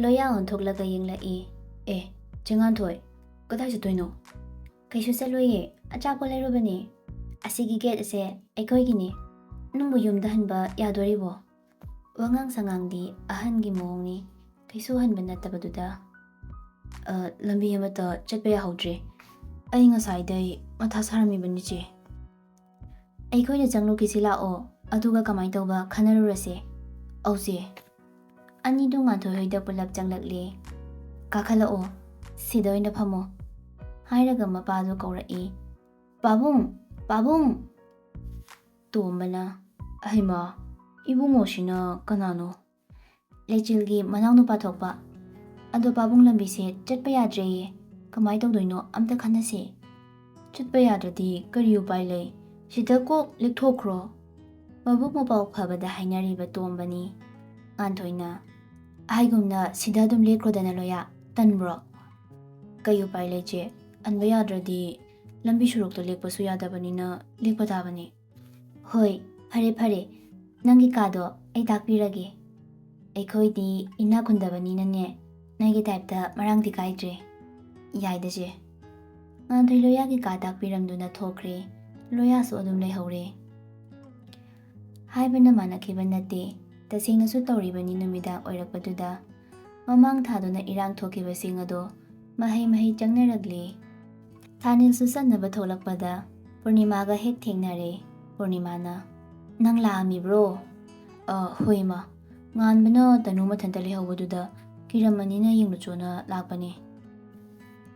ꯂꯣꯌꯥ ꯑꯣꯟꯊꯣꯛꯂꯒ ꯌꯦꯡꯂꯛꯏ꯫ ꯆꯤꯡꯉꯥꯟꯊꯣꯏ, ꯀꯗꯥꯏ ꯆꯠꯇꯣꯏꯅꯣ? ꯀꯩꯁꯨ ꯆꯠꯂꯣꯏꯌꯦ, ꯑꯆꯥꯄꯣꯠ ꯂꯩꯔꯨꯕꯅꯦ꯫ ꯑꯁꯤꯒꯤ ꯒꯦꯠ ꯑꯁꯦ ꯑꯩꯈꯣꯏꯒꯤꯅꯦ꯫ ꯅꯪꯕꯨ ꯌꯨꯝꯗ ꯍꯟꯕ ꯌꯥꯗꯣꯔꯤꯕꯣ? ꯋꯥꯉꯥꯡ ꯁꯉꯥꯡꯗꯤ ꯑꯍꯟꯒꯤ ꯃꯑꯣꯡꯅꯤ, ꯀꯩꯁꯨ ꯍꯟꯕ ꯅꯠꯇꯕꯗꯨꯗ꯫ ꯂꯝꯕꯤ ꯑꯃꯠꯇ ꯆꯠꯄ ꯌꯥꯍꯧꯗ꯭ꯔꯦ꯫ ꯑꯩ ꯉꯁꯥꯏꯗꯩ ꯃꯊꯥ ꯁꯥꯔꯝꯃꯤꯕꯅꯤ ꯆꯦ꯫ ꯑꯩꯈꯣꯏꯅ ꯆꯪꯂꯨꯈꯤꯁꯤ ꯂꯥꯛꯑꯣ, ꯑꯗꯨꯒ ꯀꯃꯥꯏꯅ ꯇꯧꯕ ꯈꯟꯅꯔꯨꯔꯁꯦ꯫ ꯑꯧ ꯆꯦ꯫ ꯑꯅꯤꯗꯨ ꯉꯥꯟꯊꯣꯏ ꯍꯣꯏꯗ ꯄꯨꯂꯞ ꯆꯪꯂꯛꯂꯦ꯫ ꯀꯥꯈꯠꯂꯛꯑꯣ, ꯁꯤꯗ ꯑꯣꯏꯅ ꯐꯝꯃꯣ ꯍꯥꯏꯔꯒ ꯃꯄꯥꯗꯨ ꯀꯧꯔꯛꯏ꯫ ꯄꯥꯕꯨꯡ, ꯄꯥꯕꯨꯡ! ꯇꯣꯝꯕꯅ, ꯍꯩꯃꯥ, ꯏꯕꯨꯡꯉꯣꯁꯤꯅ ꯀꯅꯥꯅꯣ? ꯂꯩꯆꯤꯜꯒꯤ ꯃꯅꯥꯎꯅꯨꯄꯥ ꯊꯣꯛꯄ꯫ ꯑꯗꯣ ꯄꯥꯕꯨꯡ ꯂꯝꯕꯤꯁꯦ ꯆꯠꯄ ꯌꯥꯗ꯭ꯔꯦꯌꯦ, ꯀꯃꯥꯏꯅ ꯇꯧꯗꯣꯏꯅꯣ ꯑꯝꯇ ꯈꯟꯅꯁꯦ꯫ ꯆꯠꯄ ꯌꯥꯗ꯭ꯔꯗꯤ ꯀꯔꯤ ꯎꯄꯥꯏ ꯂꯩ, ꯁꯤꯗ ꯀꯣꯛ ꯂꯦꯛꯊꯣꯛꯈ꯭ꯔꯣ꯫ ꯃꯕꯨꯛ ꯃꯄꯥꯎ ꯐꯕꯗ ꯍꯥꯏꯅꯔꯤꯕ ꯇꯣꯝꯕꯅꯤ꯫ ꯉꯥꯟꯊꯣꯏꯅ, ꯍꯥꯏꯒꯨꯝꯅ ꯁꯤꯗ ꯑꯗꯨꯝ ꯂꯦꯛꯈ꯭ꯔꯣꯗꯅ ꯂꯣꯌꯥ, ꯇꯟꯕ꯭ꯔꯣ? ꯀꯩ ꯎꯄꯥꯏ ꯂꯩ ꯆꯦ, ꯍꯟꯕ ꯌꯥꯗ꯭ꯔꯗꯤ ꯂꯝꯕꯤ ꯁꯣꯔꯣꯛꯇ ꯂꯦꯛꯄꯁꯨ ꯌꯥꯗꯕꯅꯤꯅ ꯂꯦꯛꯄ ꯇꯥꯕꯅꯤ꯫ ꯍꯣꯏ, ꯐꯔꯦ ꯐꯔꯦ, ꯅꯪꯒꯤ ꯀꯥꯗꯣ ꯑꯩ ꯇꯥꯛꯄꯤꯔꯒꯦ꯫ ꯑꯩꯈꯣꯏꯗꯤ ꯏꯅꯥꯛ ꯈꯨꯟꯗꯕꯅꯤꯅꯅꯦ, ꯅꯣꯏꯒꯤ ꯇꯥꯏꯞꯇ ꯃꯔꯥꯡꯗꯤ ꯀꯥꯏꯗ꯭ꯔꯦ꯫ ꯌꯥꯏꯗ ꯆꯦ꯫ ꯉꯥꯟꯊꯣꯏ ꯂꯣꯌꯥꯒꯤ ꯀꯥ ꯇꯥꯛꯄꯤꯔꯝꯗꯨꯅ ꯊꯣꯛꯈ꯭ꯔꯦ꯫ ꯂꯣꯌꯥꯁꯨ ꯑꯗꯨꯝ ꯂꯩꯍꯧꯔꯦ꯫ ꯍꯥꯏꯕꯅ ꯃꯥꯟꯅꯈꯤꯕ ꯅꯠꯇꯦ, ꯇꯁꯦꯡꯅꯁꯨ ꯇꯧꯔꯤꯕꯅꯤ꯫ ꯅꯨꯃꯤꯗꯥꯡ ꯑꯣꯏꯔꯛꯄꯗꯨꯗ ꯃꯃꯥꯡ ꯊꯥꯗꯨꯅ ꯏꯔꯥꯡ ꯊꯣꯛꯈꯤꯕꯁꯤꯡ ꯑꯗꯣ ꯃꯍꯩ ꯃꯍꯩ ꯆꯪꯅꯔꯛꯂꯦ꯫ ꯊꯥꯅꯤꯜꯁꯨ ꯆꯠꯅꯕ ꯊꯣꯛꯂꯛꯄꯗ ꯄꯨꯔꯅꯤꯃꯥꯒ ꯍꯦꯛ ꯊꯦꯡꯅꯔꯦ꯫ ꯄꯨꯔꯅꯤꯃꯥꯅ, ꯅꯪ ꯂꯥꯛꯑꯝꯃꯤꯕ꯭ꯔꯣ? ꯍꯣꯏ ꯃꯥ, ꯉꯥꯟꯕꯅ ꯇꯅꯨ ꯃꯊꯟꯇ ꯂꯩꯍꯧꯕꯗꯨꯗ ꯀꯤꯔꯝꯃꯅꯤꯅ ꯌꯦꯡꯂꯨꯆꯣꯅ ꯂꯥꯛꯄꯅꯦ꯫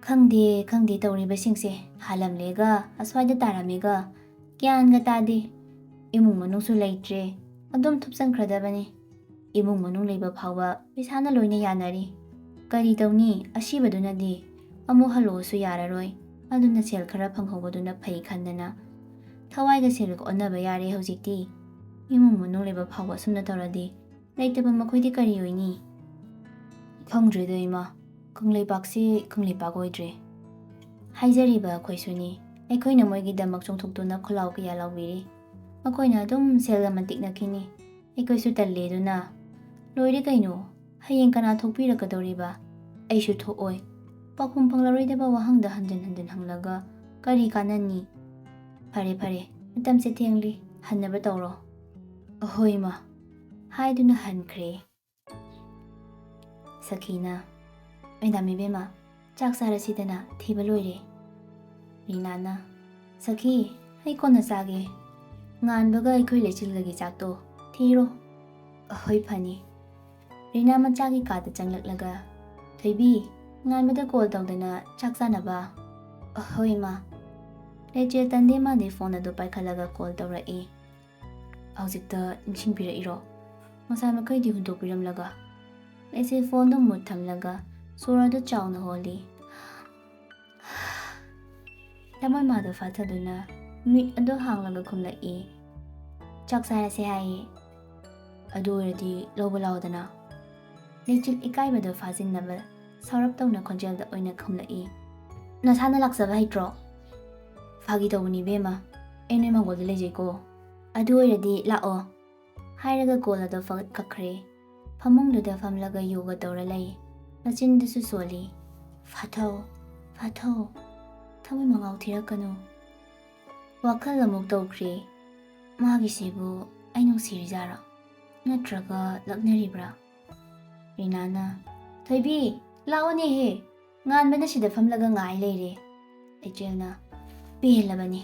ꯈꯪꯗꯦ ꯈꯪꯗꯦ ꯇꯧꯔꯤꯕꯁꯤꯡꯁꯦ, ꯍꯥꯜꯂꯝꯂꯦꯒ ꯑꯁ꯭ꯋꯥꯏꯗ ꯇꯥꯔꯝꯃꯦꯒ ꯒ꯭ꯌꯥꯟꯒ ꯇꯥꯗꯦ꯫ ꯏꯃꯨꯡ ꯃꯅꯨꯡꯁꯨ ꯂꯩꯇ꯭ꯔꯦ, ꯑꯗꯨꯝ ꯊꯨꯞꯆꯟꯈ꯭ꯔꯗꯕꯅꯤ꯫ ꯏꯃꯨꯡ ꯃꯅꯨꯡ ꯂꯩꯕ ꯐꯥꯎꯕ ꯄꯩꯁꯥꯅ ꯂꯣꯏꯅ ꯌꯥꯅꯔꯤ꯫ ꯀꯔꯤ ꯇꯧꯅꯤ, ꯑꯁꯤꯕꯗꯨꯅꯗꯤ ꯑꯃꯨꯛ ꯍꯜꯂꯛꯑꯣꯁꯨ ꯌꯥꯔꯔꯣꯏ꯫ ꯑꯗꯨꯅ ꯁꯦꯜ ꯈꯔ ꯐꯪꯍꯧꯕꯗꯨꯅ ꯐꯩ ꯈꯟꯗꯅ ꯊꯋꯥꯏꯒ ꯁꯦꯜꯒ ꯑꯣꯟꯅꯕ ꯌꯥꯔꯦ ꯍꯧꯖꯤꯛꯇꯤ꯫ ꯏꯃꯨꯡ ꯃꯅꯨꯡ ꯂꯩꯕ ꯐꯥꯎꯕ ꯑꯁꯨꯝꯅ ꯇꯧꯔꯗꯤ ꯂꯩꯇꯕ ꯃꯈꯣꯏꯗꯤ ꯀꯔꯤ ꯑꯣꯏꯅꯤ? ꯈꯪꯗ꯭ꯔꯦꯗ ꯏꯃꯥ, ꯀꯪꯂꯩꯄꯥꯛꯁꯤ ꯀꯪꯂꯩꯄꯥꯛ ꯑꯣꯏꯗ꯭ꯔꯦ꯫ ꯍꯥꯏꯖꯔꯤꯕ ꯑꯩꯈꯣꯏꯁꯨꯅꯤ, ꯑꯩꯈꯣꯏꯅ ꯃꯣꯏꯒꯤꯗꯃꯛ ꯆꯣꯡꯊꯣꯛꯇꯨꯅ ꯈꯨꯜꯂꯥꯎ ꯀꯌꯥ ꯂꯥꯎꯕꯤꯔꯤ꯫ ꯃꯈꯣꯏꯅ ꯑꯗꯨꯝ ꯁꯦꯜ ꯑꯃ ꯇꯤꯛꯅꯈꯤꯅꯤ꯫ ꯑꯩꯈꯣꯏꯁꯨ ꯇꯜꯂꯦ ꯑꯗꯨꯅ꯫ ꯂꯣꯏꯔꯦ ꯀꯩꯅꯣ, ꯍꯌꯦꯡ ꯀꯅꯥ ꯊꯣꯛꯄꯤꯔꯛꯀꯗꯧꯔꯤꯕ? ꯑꯩꯁꯨ ꯊꯣꯛꯑꯣꯏ꯫ ꯄꯥꯎꯈꯨꯝ ꯐꯪꯂꯔꯣꯏꯗꯕ ꯋꯥꯍꯪꯗ ꯍꯟꯖꯤꯟ ꯍꯟꯖꯤꯟ ꯍꯪꯂꯒ ꯀꯔꯤ ꯀꯥꯟꯅꯅꯤ? ꯐꯔꯦ ꯐꯔꯦ, ꯃꯇꯝꯁꯦ ꯊꯦꯡꯂꯤ, ꯍꯟꯅꯕ ꯇꯧꯔꯣ꯫ ꯍꯣꯏ ꯃꯥ ꯍꯥꯏꯗꯨꯅ ꯍꯟꯈ꯭ꯔꯦ꯫ ꯁꯈꯤꯅ, ꯃꯦꯗꯥꯝ ꯏꯕꯦꯝꯃ, ꯆꯥꯛ ꯆꯥꯔꯁꯤꯗꯅ, ꯊꯤꯕ ꯂꯣꯏꯔꯦ꯫ ꯔꯤꯅꯥꯅ, ꯁꯈꯤ, ꯑꯩ ꯀꯣꯟꯅ ꯆꯥꯒꯦ꯫ ꯉꯥꯟꯕꯒ ꯑꯩꯈꯣꯏ ꯂꯩꯆꯤꯜꯒꯒꯤ ꯆꯥꯛꯇꯣ ꯊꯤꯔꯣ꯫ ꯍꯣꯏ ꯐꯅꯤ꯫ ꯔꯤꯅꯥ ꯃꯆꯥꯒꯤ ꯀꯥꯗ ꯆꯪꯂꯛꯂꯒ, ꯊꯣꯏꯕꯤ, ꯉꯥꯟꯕꯗ ꯀꯣꯜ ꯇꯧꯗꯅ ꯆꯥꯛ ꯆꯥꯅꯕ꯫ ꯍꯣꯏ ꯃꯥ꯫ ꯂꯩꯆꯤꯜ ꯇꯟꯗꯦ ꯃꯥꯟꯗꯦ ꯐꯣꯟ ꯑꯗꯨ ꯄꯥꯏꯈꯠꯂꯒ ꯀꯣꯜ ꯇꯧꯔꯛꯏ꯫ ꯍꯧꯖꯤꯛꯇ ꯅꯤꯡꯁꯤꯡꯕꯤꯔꯛꯏꯔꯣ? ꯉꯁꯥꯏ ꯃꯈꯩꯗꯤ ꯍꯨꯟꯗꯣꯛꯄꯤꯔꯝꯂꯒ꯫ ꯂꯩꯆꯤꯜ ꯐꯣꯟꯗꯨ ꯃꯨꯠ ꯊꯝꯂꯒ ꯁꯣꯔ ꯑꯗꯨ ꯆꯥꯎꯅ ꯍꯣꯜꯂꯤ꯫ ꯂꯃꯣꯏ ꯃꯥꯗꯨ ꯐꯥꯊꯗꯨꯅ ꯃꯤꯠ ꯑꯗꯨ ꯍꯥꯡꯂꯒ ꯈꯨꯝꯂꯛꯏ꯫ ꯆꯥꯛ ꯆꯥꯔꯁꯦ ꯍꯥꯏꯌꯦ꯫ ꯑꯗꯨ ꯑꯣꯏꯔꯗꯤ ꯂꯧꯕ ꯂꯥꯛꯑꯣꯗꯅ꯫ ꯂꯩꯆꯤꯜ ꯏꯀꯥꯏꯕꯗꯨ ꯐꯥꯖꯤꯟꯅꯕ ꯁꯥꯎꯔꯞ ꯇꯧꯅ ꯈꯣꯟꯖꯦꯜꯗ ꯑꯣꯏꯅ ꯈꯨꯝꯂꯛꯏ꯫ ꯅꯁꯥꯅ ꯂꯥꯛꯆꯕ ꯍꯩꯇ꯭ꯔꯣ? ꯐꯥꯒꯤ ꯇꯧꯕꯅꯤ ꯏꯕꯦꯝꯃ, ꯑꯩ ꯅꯣꯏ ꯃꯥꯡꯒꯣꯜꯗ ꯂꯩꯖꯩꯀꯣ꯫ ꯑꯗꯨ ꯑꯣꯏꯔꯗꯤ ꯂꯥꯛꯑꯣ ꯍꯥꯏꯔꯒ ꯀꯣꯜ ꯑꯗꯨ ꯀꯛꯈ꯭ꯔꯦ꯫ ꯐꯃꯨꯡꯗꯨꯗ ꯐꯝꯂꯒ ꯌꯣꯒ ꯇꯧꯔ ꯂꯩ꯫ ꯃꯆꯤꯟꯗꯨꯁꯨ ꯁꯣꯜꯂꯤ꯫ ꯐꯥꯊꯧ, ꯐꯥꯊꯧ, ꯊꯃꯣꯏ ꯃꯉꯥꯎ ꯊꯤꯔꯛꯀꯅꯨ꯫ ꯋꯥꯈꯜ ꯑꯃꯨꯛ ꯇꯧꯈ꯭ꯔꯦ꯫ ꯃꯥꯒꯤꯁꯤꯕꯨ ꯑꯩ ꯅꯨꯡꯁꯤꯔꯤꯖꯥꯔꯣ? ꯅꯠꯇ꯭ꯔꯒ ꯂꯛꯅꯔꯤꯕ꯭ꯔꯥ? ꯔꯤꯅꯥꯅ, ꯊꯣꯏꯕꯤ, ꯂꯥꯛꯑꯣꯅꯦꯍꯦ, ꯉꯥꯟꯕꯅ ꯁꯤꯗ ꯐꯝꯂꯒ ꯉꯥꯏ ꯂꯩꯔꯦ꯫ ꯂꯩꯆꯤꯜꯅ, ꯄꯦꯜꯂꯕꯅꯤ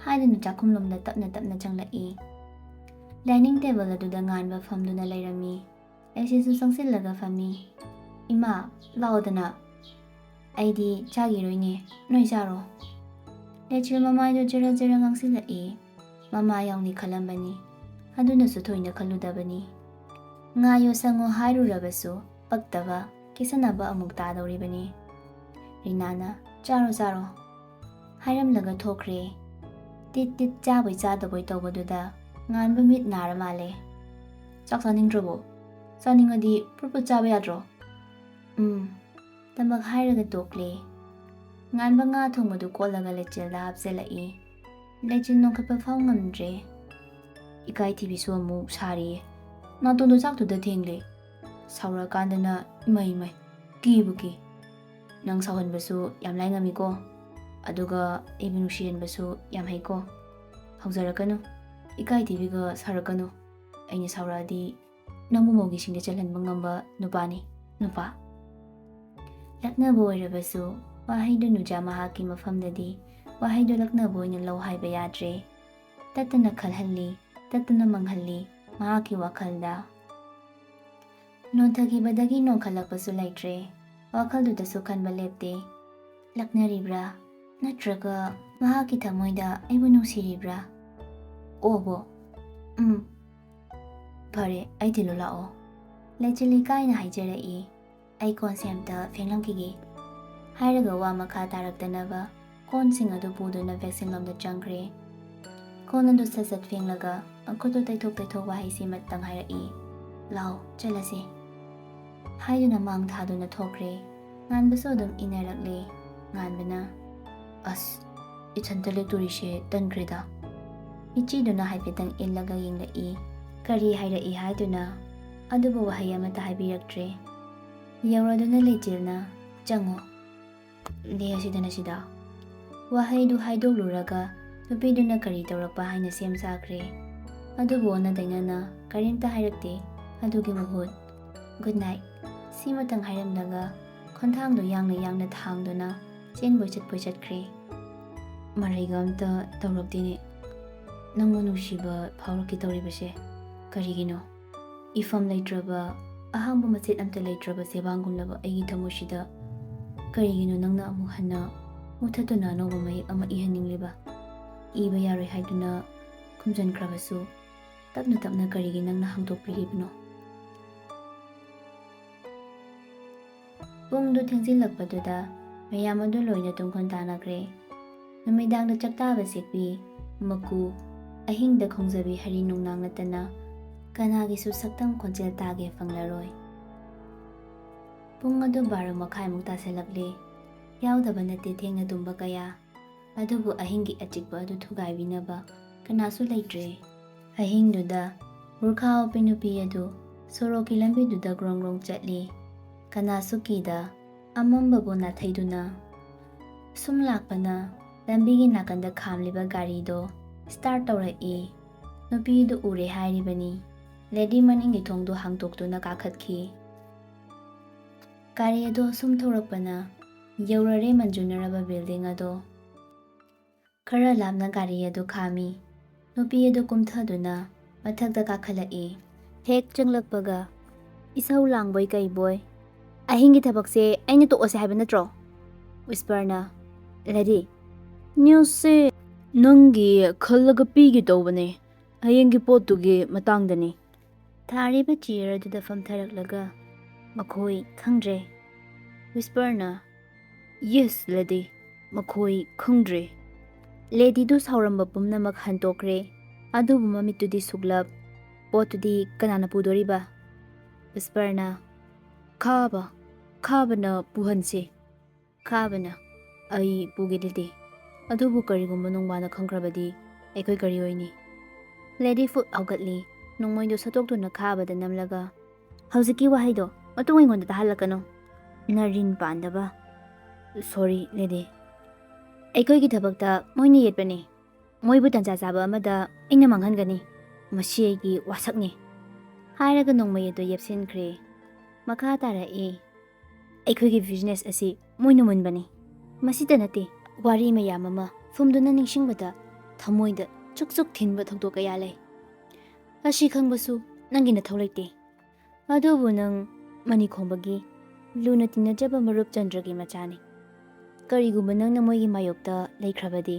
ꯍꯥꯏꯗꯨꯅ ꯆꯥꯛꯈꯨꯝꯂꯣꯝꯗ ꯇꯞꯅ ꯇꯞꯅ ꯆꯪꯂꯛꯏ꯫ ꯗꯥꯏꯅꯤꯡ ꯇꯦꯕꯜ ꯑꯗꯨꯗ ꯉꯥꯟꯕ ꯐꯝꯗꯨꯅ ꯂꯩꯔꯝꯃꯤ꯫ ꯂꯩꯆꯤꯜꯁꯨ ꯆꯪꯁꯤꯜꯂꯒ ꯐꯝꯃꯤ꯫ ꯏꯃꯥ, ꯂꯥꯛꯑꯣꯗꯅ꯫ ꯑꯩꯗꯤ ꯆꯥꯈꯤꯔꯣꯏꯅꯦ, ꯅꯣꯏ ꯆꯥꯔꯣ꯫ ꯂꯩꯆꯤꯜ ꯃꯃꯥꯏꯗꯨ ꯖꯔ ꯖꯔ ꯉꯥꯡꯁꯤꯜꯂꯛꯏ꯫ ꯃꯃꯥ ꯌꯥꯎꯅꯤ ꯈꯜꯂꯝꯕꯅꯤ, ꯑꯗꯨꯅꯁꯨ ꯊꯣꯏꯅ ꯈꯜꯂꯨꯗꯕꯅꯤ꯫ ꯉꯥꯏꯌꯣ ꯁꯪꯉꯣ ꯍꯥꯏꯔꯨꯔꯕꯁꯨ ꯄꯛꯇꯕ, ꯀꯦꯁꯟꯅꯕ ꯑꯃꯨꯛ ꯇꯥꯗꯧꯔꯤꯕꯅꯤ꯫ ꯔꯤꯅꯥꯅ, ꯆꯥꯔꯣ ꯆꯥꯔꯣ ꯍꯥꯏꯔꯝꯂꯒ ꯊꯣꯛꯈ꯭ꯔꯦ꯫ ꯇꯤꯠ ꯇꯤꯠ ꯆꯥꯕꯣꯏ ꯆꯥꯗꯕꯣꯏ ꯇꯧꯕꯗꯨꯗ ꯉꯥꯟꯕ ꯃꯤꯠ ꯅꯥꯔ ꯃꯥꯜꯂꯦ꯫ ꯆꯥꯛ ꯆꯥꯅꯤꯡꯗ꯭ꯔꯕꯣ? ꯆꯥꯅꯤꯡꯉꯗꯤ ꯄꯨꯔꯄꯨꯠ ꯆꯥꯕ ꯌꯥꯗ꯭ꯔꯣ? ꯇꯃꯛ ꯍꯥꯏꯔꯒ ꯇꯣꯛꯂꯦ꯫ ꯉꯥꯟꯕ ꯉꯥ ꯊꯣꯡꯕꯗꯨ ꯀꯣꯠꯂꯒ ꯂꯩꯆꯤꯜꯗ ꯍꯥꯞꯆꯤꯜꯂꯛꯏ꯫ ꯂꯩꯆꯤꯜ ꯅꯣꯡꯈꯠꯄ ꯐꯥꯎ ꯉꯝꯗ꯭ꯔꯦ꯫ ꯏꯀꯥꯏꯊꯤꯕꯤꯁꯨ ꯑꯃꯨꯛ ꯁꯥꯔꯤꯌꯦ, ꯅꯥꯇꯣꯟꯗꯣ ꯆꯥꯛꯇꯨꯗ ꯊꯦꯡꯂꯦ꯫ ꯁꯥꯎꯔꯛꯀꯥꯟꯗꯅ ꯏꯃꯩ ꯀꯤꯕꯨ ꯀꯤ. ꯅꯪ ꯁꯥꯎꯍꯟꯕꯁꯨ ꯌꯥꯝ ꯂꯥꯏ ꯉꯝꯃꯤꯀꯣ. ꯑꯗꯨꯒ ꯑꯩꯕꯨ ꯅꯨꯡꯁꯤꯍꯟꯕꯁꯨ ꯌꯥꯝ ꯍꯩꯀꯣ. ꯍꯧꯖꯔꯛꯀꯅꯨ. ꯏꯀꯥꯏ ꯊꯤꯕꯤꯒ ꯁꯥꯔꯛꯀꯅꯨ. ꯑꯩꯅ ꯁꯥꯎꯔꯛꯑꯗꯤ ꯅꯪꯕꯨ ꯃꯧꯒꯤꯁꯤꯡꯗ ꯆꯜꯍꯟꯕ ꯉꯝꯕ ꯅꯨꯄꯥꯅꯤ. ꯅꯨꯄꯥ. ꯂꯛꯅꯕ ꯑꯣꯏꯔꯕꯁꯨ ꯋꯥꯍꯩꯗꯨ ꯅꯨꯖꯥ ꯃꯍꯥꯛꯀꯤ ꯃꯐꯝꯗꯗꯤ ꯋꯥꯍꯩꯗꯨ ꯂꯛꯅꯕ ꯑꯣꯏꯅ ꯂꯧ ꯍꯥꯏꯕ ꯌꯥꯗ꯭ꯔꯦ. ꯇꯠꯇꯅ ꯈꯜꯍꯜꯂꯤ, ꯇꯠꯇꯅ ꯃꯪꯍꯜꯂꯤ ꯃꯍꯥꯛꯀꯤ ꯋꯥꯈꯜꯗ. ꯅꯣꯟꯊꯈꯤꯕꯗꯒꯤ ꯅꯣꯡꯈꯠꯂꯛꯄꯁꯨ ꯂꯩꯇ꯭ꯔꯦ. ꯋꯥꯈꯜꯗꯨꯗꯁꯨ ꯈꯟꯕ ꯂꯦꯞꯇꯦ. ꯂꯛꯅꯔꯤꯕ꯭ꯔꯥ? ꯅꯠꯇ꯭ꯔꯒ ꯃꯍꯥꯛꯀꯤ ꯊꯃꯣꯏꯗ ꯑꯩꯕꯨ ꯅꯨꯡꯁꯤꯔꯤꯕ꯭ꯔꯥ? ꯑꯣꯕꯣ. ꯐꯔꯦ, ꯑꯩ ꯊꯤꯜꯂꯨ ꯂꯥꯛꯑꯣ. ꯂꯩꯆꯤꯜ ꯏꯀꯥꯏꯅ ꯍꯥꯏꯖꯔꯛꯏ. ꯑꯩ ꯀꯣꯟꯁꯦ ꯑꯝꯇ ꯐꯦꯡꯂꯝꯈꯤꯒꯦ. ꯍꯥꯏꯔꯒ ꯋꯥ ꯃꯈꯥ ꯇꯥꯔꯛꯇꯅꯕ ꯀꯣꯟꯁꯤꯡ ꯑꯗꯨ ꯄꯨꯗꯨꯅ ꯚꯦꯛꯁꯤꯟꯂꯣꯝꯗ ꯆꯪꯈ꯭ꯔꯦ. ꯀꯣꯟ ꯑꯗꯨ ꯁꯠ ꯐꯦꯡꯂꯒ ꯃꯈꯨꯠꯇꯨ ꯇꯩꯊꯣꯛ ꯋꯥꯍꯩꯁꯤꯃꯇꯪ ꯍꯥꯏꯔꯛꯏ. ꯂꯥꯎ, ꯆꯠꯂꯁꯤ. ꯍꯥꯏꯗꯨꯅ ꯃꯥꯡ ꯊꯥꯗꯨꯅ ꯊꯣꯛꯈ꯭ꯔꯦ. ꯉꯥꯟꯕꯁꯨ ꯑꯗꯨꯝ ꯏꯟꯅꯔꯛꯂꯦ. ꯉꯥꯟꯕꯅ, ꯑꯁ, ꯏꯊꯟꯇ ꯂꯦꯛꯇꯣꯔꯤꯁꯦ ꯇꯟꯈ꯭ꯔꯦꯗ. ꯃꯤꯆꯤꯗꯨꯅ ꯍꯥꯏꯐꯦꯠꯇꯪ ꯏꯜꯂꯒ ꯌꯦꯡꯂꯛꯏ. ꯀꯔꯤ ꯍꯥꯏꯔꯛꯏ ꯍꯥꯏꯗꯨꯅ ꯑꯗꯨꯕꯨ ꯋꯥꯍꯩ ꯑꯃꯠꯇ ꯍꯥꯏꯕꯤꯔꯛꯇ꯭ꯔꯦ. ꯌꯧꯔꯗꯨꯅ ꯂꯩꯆꯤꯜꯅ, ꯆꯪꯉꯣ. ꯂꯦꯛꯑꯁꯤꯗꯅ ꯁꯤꯗ. ꯋꯥꯍꯩꯗꯨ ꯍꯥꯏꯗꯣꯛꯂꯨꯔꯒ ꯅꯨꯄꯤꯗꯨꯅ ꯀꯔꯤ ꯇꯧꯔꯛꯄ ꯍꯥꯏꯅ ꯁꯦꯝ ꯁꯥꯈ꯭ꯔꯦ. ꯑꯗꯨꯕꯨ ꯑꯣꯟꯅ ꯇꯩꯅꯅ ꯀꯔꯤꯝꯇ ꯍꯥꯏꯔꯛꯇꯦ. ꯑꯗꯨꯒꯤ ꯃꯍꯨꯠ, ꯒꯨꯗ ꯅꯥꯏꯠ ꯁꯤꯃꯇꯪ ꯍꯥꯏꯔꯝꯂꯒ ꯈꯣꯟꯊꯥꯡꯗꯨ ꯌꯥꯡꯅ ꯊꯥꯡꯗꯨꯅ ꯆꯦꯟꯕꯣꯏ ꯆꯠꯈ꯭ꯔꯦ. ꯃꯔꯩꯒ ꯑꯝꯇ ꯇꯧꯔꯛꯇꯦꯅꯦ. ꯅꯪꯕꯨ ꯅꯨꯡꯁꯤꯕ ꯐꯥꯎꯔꯛꯀꯦ ꯇꯧꯔꯤꯕꯁꯦ ꯀꯔꯤꯒꯤꯅꯣ? ꯏꯐꯝ ꯂꯩꯇ꯭ꯔꯕ, ꯑꯍꯥꯡꯕ ꯃꯆꯦꯠ ꯑꯝꯇ ꯂꯩꯇ꯭ꯔꯕ ꯆꯦꯕꯥꯡꯒꯨꯝꯂꯕ ꯑꯩꯒꯤ ꯊꯃꯣꯏꯁꯤꯗ ꯀꯔꯤꯒꯤꯅꯣ ꯅꯪꯅ ꯑꯃꯨꯛ ꯍꯟꯅ ꯃꯨꯊꯠꯇꯨꯅ ꯑꯅꯧꯕ ꯃꯌꯦꯛ ꯑꯃ ꯏꯍꯟꯅꯤꯡꯂꯤꯕ? ꯏꯕ ꯌꯥꯔꯣꯏ ꯍꯥꯏꯗꯨꯅ ꯈꯨꯝꯖꯟꯈ꯭ꯔꯕꯁꯨ ꯇꯞꯅ ꯀꯔꯤꯒꯤ ꯅꯪꯅ ꯍꯥꯡꯗꯣꯛꯄꯤꯔꯤꯕꯅꯣ? ꯄꯨꯡꯗꯨ ꯊꯦꯡꯖꯤꯜꯂꯛꯄꯗꯨꯗ ꯃꯌꯥꯝ ꯑꯗꯨ ꯂꯣꯏꯅ ꯇꯨꯝꯈꯣꯟ ꯇꯥꯅꯈ꯭ꯔꯦ. ꯅꯨꯃꯤꯗꯥꯡꯗ ꯆꯥꯛꯇꯥꯕ ꯁꯦꯛꯄꯤ, ꯃꯀꯨ, ꯑꯍꯤꯡꯗ ꯈꯣꯡꯖꯕꯤ ꯍꯔꯤ ꯅꯣꯡꯅꯥꯡ ꯅꯠꯇꯅ ꯀꯅꯥꯒꯤꯁꯨ ꯁꯛꯇꯝ ꯈꯣꯟꯖꯦꯜ ꯇꯥꯒꯦ ꯐꯪꯂꯔꯣꯏ꯫ ꯄꯨꯡ ꯑꯗꯨ 12:30 ꯇꯥꯁꯜꯂꯛꯂꯦ꯫ ꯌꯥꯎꯗꯕ ꯅꯠꯇꯦ ꯊꯦꯡꯅ ꯇꯨꯝꯕ ꯀꯌꯥ. ꯑꯗꯨꯕꯨ ꯑꯍꯤꯡꯒꯤ ꯑꯆꯤꯛꯄ ꯑꯗꯨ ꯊꯨꯒꯥꯏꯕꯤꯅꯕ ꯀꯅꯥꯁꯨ ꯂꯩꯇ꯭ꯔꯦ꯫ ꯑꯍꯤꯡꯗꯨꯗ ꯒꯨꯔꯈꯥ ꯍꯣꯞꯄꯤ ꯅꯨꯄꯤ ꯑꯗꯨ ꯁꯣꯔꯣꯛꯀꯤ ꯂꯝꯕꯤꯗꯨꯗ ꯒ꯭ꯔꯣꯡ ꯆꯠꯂꯤ꯫ ꯀꯅꯥꯁꯨ ꯀꯤꯗ, ꯑꯃꯝꯕꯕꯨ ꯅꯥꯊꯩꯗꯨꯅ꯫ ꯁꯨꯝ ꯂꯥꯛꯄꯅ ꯂꯝꯕꯤꯒꯤ ꯅꯥꯀꯟꯗ ꯈꯥꯝꯂꯤꯕ ꯒꯥꯔꯤꯗꯣ ꯁ꯭ꯇꯥꯔꯠ ꯇꯧꯔꯛꯏ꯫ ꯅꯨꯄꯤꯗꯨ ꯎꯔꯦ ꯍꯥꯏꯔꯤꯕꯅꯤ꯫ ꯂꯦꯗꯤ ꯃꯅꯤꯡꯒꯤ ꯊꯣꯡꯗꯨ ꯍꯥꯡꯇꯣꯛꯇꯨꯅ ꯀꯥꯈꯠꯈꯤ꯫ ꯒꯥꯔꯤ ꯑꯗꯨ ꯑꯁꯨꯝ ꯊꯧꯔꯛꯄꯅ ꯌꯧꯔꯔꯦ ꯃꯟꯖꯨꯅꯔꯕ ꯕꯤꯜꯗꯤꯡ ꯑꯗꯣ꯫ ꯈꯔ ꯂꯥꯞꯅ ꯒꯥꯔꯤ ꯑꯗꯨ ꯈꯥꯝꯃꯤ꯫ ꯅꯨꯄꯤ ꯑꯗꯨ ꯀꯨꯝꯊꯗꯨꯅ ꯃꯊꯛꯇ ꯀꯥꯈꯠꯂꯛꯏ꯫ ꯍꯦꯛ ꯆꯪꯂꯛꯄꯒ ꯏꯁꯧ ꯂꯥꯡꯕꯣꯏ ꯀꯩꯕꯣꯏ, ꯑꯍꯤꯡꯒꯤ ꯊꯕꯛꯁꯦ ꯑꯩꯅ ꯇꯣꯛꯑꯁꯦ ꯍꯥꯏꯕ ꯅꯠꯇ꯭ꯔꯣ? ꯋꯤꯁꯄꯔꯅ, ꯂꯦꯗꯤ, ꯅ꯭ꯌꯨꯁꯁꯦ ꯅꯪꯒꯤ ꯈꯜꯂꯒ ꯄꯤꯒꯦ ꯇꯧꯕꯅꯦ꯫ ꯍꯌꯦꯡꯒꯤ ꯄꯣꯠꯇꯨꯒꯤ ꯃꯇꯥꯡꯗꯅꯤ꯫ ꯊꯥꯔꯤꯕ ꯆꯤꯌꯔ ꯑꯗꯨꯗ ꯐꯝꯊꯔꯛꯂꯒ, ꯃꯈꯣꯏ ꯈꯪꯗ꯭ꯔꯦ꯫ ꯋꯤꯁꯄꯔꯅ, ꯌꯦꯁ ꯂꯦꯗꯤ, ꯃꯈꯣꯏ ꯈꯪꯗ꯭ꯔꯦ꯫ ꯂꯦꯗꯤꯗꯨ ꯁꯥꯎꯔꯝꯕ ꯄꯨꯝꯅꯃꯛ ꯍꯟꯇꯣꯛꯈ꯭ꯔꯦ꯫ ꯑꯗꯨꯕꯨ ꯃꯃꯤꯠꯇꯨꯗꯤ ꯁꯨꯛꯂꯞ꯫ ꯄꯣꯠꯇꯨꯗꯤ ꯀꯅꯥꯅ ꯄꯨꯗꯣꯔꯤꯕ? ꯋꯤꯁꯄꯔꯅ, ꯈꯥꯕꯅ ꯄꯨꯍꯟꯁꯦ꯫ ꯈꯥꯕꯅ, ꯑꯩ ꯄꯨꯒꯦ ꯂꯦꯗꯤ꯫ ꯑꯗꯨꯕꯨ ꯀꯔꯤꯒꯨꯝꯕ ꯅꯣꯡꯕꯥꯅ ꯈꯪꯈ꯭ꯔꯕꯗꯤ ꯑꯩꯈꯣꯏ ꯀꯔꯤ ꯑꯣꯏꯅꯤ? ꯂꯦꯗꯤ ꯐꯨꯛ ꯍꯧꯒꯠꯂꯤ꯫ ꯅꯣꯡꯃꯩꯗꯨ ꯁꯠꯇꯣꯛꯇꯨꯅ ꯈꯥꯕꯗ ꯅꯝꯂꯒ, ꯍꯧꯖꯤꯛꯀꯤ ꯋꯥꯍꯩꯗꯣ ꯃꯇꯨꯡ ꯑꯩꯉꯣꯟꯗ ꯇꯥꯍꯜꯂꯛꯀꯅꯨ꯫ ꯅꯔꯤꯟ ꯄꯥꯟꯗꯕ꯫ ꯁꯣꯔꯤ ꯂꯦꯗꯤ꯫ ꯑꯩꯈꯣꯏꯒꯤ ꯊꯕꯛꯇ ꯃꯣꯏꯅ ꯌꯦꯠꯄꯅꯤ꯫ ꯃꯣꯏꯕꯨ ꯇꯟꯖꯥ ꯆꯥꯕ ꯑꯃꯗ ꯑꯩꯅ ꯃꯥꯡꯍꯟꯒꯅꯤ꯫ ꯃꯁꯤ ꯑꯩꯒꯤ ꯋꯥꯁꯛꯅꯤ꯫ ꯍꯥꯏꯔꯒ ꯅꯣꯡꯃꯩ ꯑꯗꯨ ꯌꯦꯞꯁꯤꯟꯈ꯭ꯔꯦ꯫ ꯃꯈꯥ ꯇꯥꯔꯛꯏ, ꯑꯩꯈꯣꯏꯒꯤ ꯕꯤꯖꯤꯅꯦꯁ ꯑꯁꯤ ꯃꯣꯏꯅ ꯃꯨꯟꯕꯅꯤ꯫ ꯃꯁꯤꯇ ꯅꯠꯇꯦ, ꯋꯥꯔꯤ ꯃꯌꯥꯝ ꯑꯃ ꯐꯨꯝꯗꯨꯅ ꯅꯤꯡꯁꯤꯡꯕꯗ ꯊꯃꯣꯏꯗ ꯆꯨꯛ ꯊꯤꯟꯕ ꯊꯧꯗꯣꯛ ꯀꯌꯥ ꯂꯩ꯫ ꯑꯁꯤ ꯈꯪꯕꯁꯨ ꯅꯪꯒꯤ ꯅꯊꯧ ꯂꯩꯇꯦ꯫ ꯑꯗꯨꯕꯨ ꯅꯪ ꯃꯅꯤꯈꯣꯡꯕꯒꯤ ꯂꯨꯅ ꯇꯤꯟꯅꯖꯕ ꯃꯔꯨꯞ ꯆꯟꯗ꯭ꯔꯒꯤ ꯃꯆꯥꯅꯤ꯫ ꯀꯔꯤꯒꯨꯝꯕ ꯅꯪꯅ ꯃꯣꯏꯒꯤ ꯃꯥꯌꯣꯛꯇ ꯂꯩꯈ꯭ꯔꯕꯗꯤ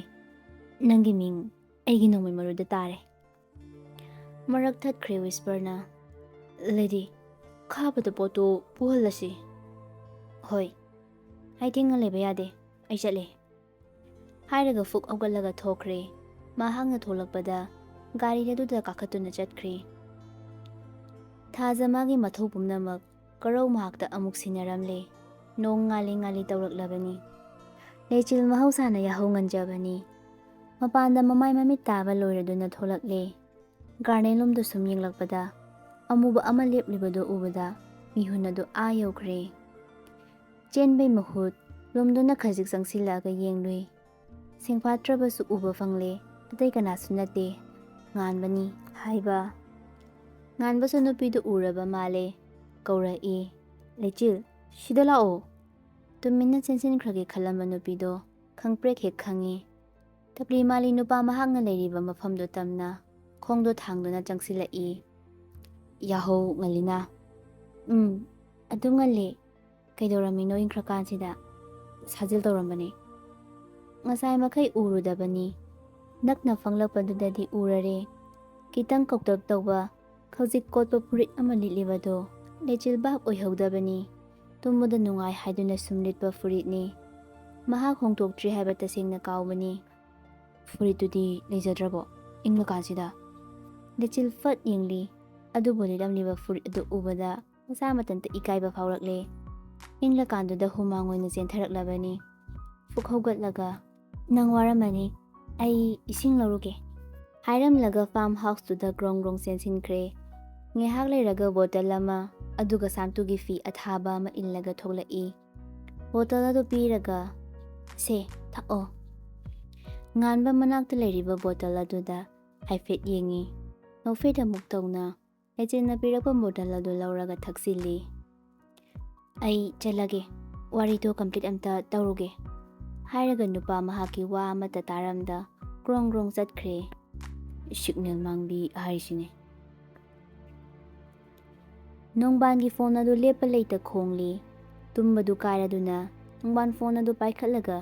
ꯅꯪꯒꯤ ꯃꯤꯡ ꯑꯩꯒꯤ ꯅꯣꯡꯃꯩ ꯃꯔꯨꯗ ꯇꯥꯔꯦ꯫ ꯃꯔꯛ ꯊꯠꯈ꯭ꯔꯦ ꯋꯤꯁꯄꯔꯅ, ꯂꯦꯗꯤ, ꯈꯥꯕꯗ ꯄꯣꯠꯇꯨ ꯄꯨꯍꯜꯂꯁꯤ꯫ ꯍꯣꯏ, ꯍꯥꯏꯊꯦꯡꯅ ꯂꯩꯕ ꯌꯥꯗꯦ, ꯑꯩ ꯆꯠꯂꯦ꯫ ꯍꯥꯏꯔꯒ ꯐꯨꯛ ꯍꯧꯒꯠꯂꯒ ꯊꯣꯛꯈ꯭ꯔꯦ꯫ ꯃꯍꯥꯛꯅ ꯊꯣꯛꯂꯛꯄꯗ ꯒꯥꯔꯤ ꯑꯗꯨꯗ ꯀꯥꯈꯠꯇꯨꯅ ꯆꯠꯈ꯭ꯔꯦ꯫ ꯊꯥꯖ ꯃꯥꯒꯤ ꯃꯊꯧ ꯄꯨꯝꯅꯃꯛ ꯀꯔꯧ ꯃꯍꯥꯛꯇ ꯑꯃꯨꯛ ꯁꯤꯟꯅꯔꯝꯂꯦ꯫ ꯅꯣꯡ ꯉꯥꯜꯂꯤ ꯇꯧꯔꯛꯂꯕꯅꯤ꯫ ꯂꯩꯆꯤꯜ ꯃꯍꯧꯁꯥꯅ ꯌꯥꯍꯧ ꯉꯟꯖꯕꯅꯤ꯫ ꯃꯄꯥꯟꯗ ꯃꯃꯥꯏ ꯃꯃꯤꯠ ꯇꯥꯕ ꯂꯣꯏꯔꯗꯨꯅ ꯊꯣꯛꯂꯛꯂꯦ꯫ ꯒꯥꯔꯗꯦꯟꯂꯣꯝꯗ ꯁꯨꯝ ꯌꯦꯡꯂꯛꯄꯗ ꯑꯃꯨꯕ ꯑꯃ ꯂꯦꯞꯂꯤꯕꯗꯨ ꯎꯕꯗ ꯃꯤꯍꯨꯟ ꯑꯗꯨ ꯌꯧꯈ꯭ꯔꯦ꯫ ꯆꯦꯟꯕꯩ ꯃꯍꯨꯠ ꯂꯣꯝꯗꯨꯅ ꯈꯖꯤꯛ ꯆꯪꯁꯤꯜꯂꯛꯑꯒ ꯌꯦꯡꯂꯨꯏ꯫ ꯁꯦꯡꯐꯥꯠꯇ꯭ꯔꯕꯁꯨ ꯎꯕ ꯐꯪꯂꯦ, ꯑꯇꯩ ꯀꯅꯥꯁꯨ ꯅꯠꯇꯦ, ꯉꯥꯟꯕꯅꯤ ꯍꯥꯏꯕ꯫ ꯉꯥꯟꯕꯁꯨ ꯅꯨꯄꯤꯗꯨ ꯎꯔꯕ ꯃꯥꯜꯂꯦ, ꯀꯧꯔꯛꯏ, ꯂꯩꯆꯤꯜ, ꯁꯤꯗ ꯂꯥꯛꯑꯣ꯫ ꯇꯨꯃꯤꯟꯅ ꯆꯦꯟꯁꯤꯟꯈ꯭ꯔꯒꯦ ꯈꯜꯂꯝꯕ ꯅꯨꯄꯤꯗꯣ ꯈꯪꯄ꯭ꯔꯦꯛ ꯍꯦꯛ ꯈꯪꯉꯤ꯫ ꯇꯞꯂꯤ ꯃꯥꯜꯂꯤ ꯅꯨꯄꯥ ꯃꯍꯥꯛꯅ ꯂꯩꯔꯤꯕ ꯃꯐꯝꯗꯨ ꯇꯝꯅ ꯈꯣꯡꯗꯣ ꯊꯥꯡꯗꯨꯅ ꯆꯪꯁꯤꯜꯂꯛꯏ꯫ ꯌꯥꯍꯧ ꯉꯜꯂꯤꯅ꯫ ꯑꯗꯨꯝ ꯉꯜꯂꯤ꯫ ꯀꯩꯗꯧꯔꯝꯃꯤꯅꯣ ꯏꯪꯈ꯭ꯔꯀꯥꯟꯁꯤꯗ? ꯁꯥꯖꯤꯜ ꯇꯧꯔꯝꯕꯅꯤ꯫ ꯉꯁꯥꯏ ꯃꯈꯩ ꯎꯔꯨꯗꯕꯅꯤ, ꯅꯛꯅ ꯐꯪꯂꯛꯄꯗꯨꯗꯗꯤ ꯎꯔꯔꯦ꯫ ꯈꯤꯇꯪ ꯀꯧꯇꯛ ꯇꯧꯕ, ꯈꯖꯤꯛ ꯀꯣꯠꯄ ꯐꯨꯔꯤꯠ ꯑꯃ ꯂꯤꯠꯂꯤꯕꯗꯣ ꯂꯩꯆꯤꯜ ꯚꯥꯞ ꯑꯣꯏꯍꯧꯗꯕꯅꯤ꯫ ꯇꯨꯝꯕꯗ ꯅꯨꯡꯉꯥꯏ ꯍꯥꯏꯗꯨꯅ ꯁꯨꯝ ꯂꯤꯠꯄ ꯐꯨꯔꯤꯠꯅꯤ꯫ ꯃꯍꯥꯛ ꯍꯣꯡꯗꯣꯛꯇ꯭ꯔꯤ ꯍꯥꯏꯕ ꯇꯁꯦꯡꯅ ꯀꯥꯎꯕꯅꯤ꯫ ꯐꯨꯔꯤꯠꯇꯨꯗꯤ ꯂꯩꯖꯗ꯭ꯔꯕꯣ ꯏꯪꯂꯀꯥꯟꯁꯤꯗ? ꯂꯩꯆꯤꯜ ꯐꯠ ꯌꯦꯡꯂꯤ, ꯑꯗꯨꯕꯨ ꯂꯤꯠꯂꯝꯂꯤꯕ ꯐꯨꯔꯤꯠ ꯑꯗꯨ ꯎꯕꯗ ꯃꯁꯥ ꯃꯊꯟꯇ ꯏꯀꯥꯏꯕ ꯐꯥꯎꯔꯛꯂꯦ꯫ ꯏꯪꯂꯀꯥꯟꯗꯨꯗ ꯍꯨꯃꯥꯡ ꯑꯣꯏꯅ ꯆꯦꯟꯊꯔꯛꯂꯕꯅꯤ꯫ ꯐꯨꯛ ꯍꯧꯒꯠꯂꯒ, ꯅꯪ ꯋꯥꯔꯝꯃꯅꯤ, ꯑꯩ ꯏꯁꯤꯡ ꯂꯧꯔꯨꯒꯦ ꯍꯥꯏꯔꯝꯂꯒ ꯐꯥꯔꯝ ꯍꯥꯎꯁꯇꯨꯗ ꯒ꯭ꯔꯣꯡ ꯒ꯭ꯔꯣꯡ ꯆꯦꯟꯁꯤꯟꯈ꯭ꯔꯦ꯫ ꯉꯥꯏꯍꯥꯛ ꯂꯩꯔꯒ ꯕꯣꯇꯜ ꯑꯃ, ꯑꯗꯨꯒ ꯁꯥꯝꯇꯨꯒꯤ ꯐꯤ ꯑꯊꯥꯕ ꯑꯃ ꯏꯜꯂꯒ ꯊꯣꯛꯂꯛꯏ꯫ ꯕꯣꯇꯜ ꯑꯗꯨ ꯄꯤꯔꯒ, ꯁꯦ ꯊꯛꯑꯣ꯫ ꯉꯥꯟꯕ ꯃꯅꯥꯛꯇ ꯂꯩꯔꯤꯕ ꯕꯣꯇꯜ ꯑꯗꯨꯗ ꯍꯥꯏꯐꯦꯠ ꯌꯦꯡꯉꯤ꯫ ꯅꯣꯛꯐꯦꯠ ꯑꯃꯨꯛ ꯇꯧꯅ ꯂꯩꯆꯤꯜꯅ ꯄꯤꯔꯛꯄ ꯕꯣꯇꯜ ꯑꯗꯨ ꯂꯧꯔꯒ ꯊꯛꯆꯤꯜꯂꯤ꯫ ꯑꯩ ꯆꯠꯂꯒꯦ, ꯋꯥꯔꯤꯗꯣ ꯀꯝꯄ꯭ꯂꯤꯠ ꯑꯝꯇ ꯇꯧꯔꯨꯒꯦ ꯍꯥꯏꯔꯒ ꯅꯨꯄꯥ ꯃꯍꯥꯛꯀꯤ ꯋꯥ ꯑꯃꯠꯇ ꯇꯥꯔꯝꯗ ꯒ꯭ꯔꯣꯡ ꯒ꯭ꯔꯣꯡ ꯆꯠꯈ꯭ꯔꯦ꯫ ꯁꯤꯒꯅꯦꯜ ꯃꯥꯡꯕꯤ ꯍꯥꯏꯔꯤꯁꯤꯅꯦ꯫ ꯅꯣꯡꯕꯥꯟꯒꯤ ꯐꯣꯟ ꯑꯗꯨ ꯂꯦꯞꯄ ꯂꯩꯇ ꯈꯣꯡꯂꯤ꯫ ꯇꯨꯝꯕꯗꯨ ꯀꯥꯏꯔꯗꯨꯅ ꯅꯣꯡꯕꯥꯟ ꯐꯣꯟ ꯑꯗꯨ ꯄꯥꯏꯈꯠꯂꯒ,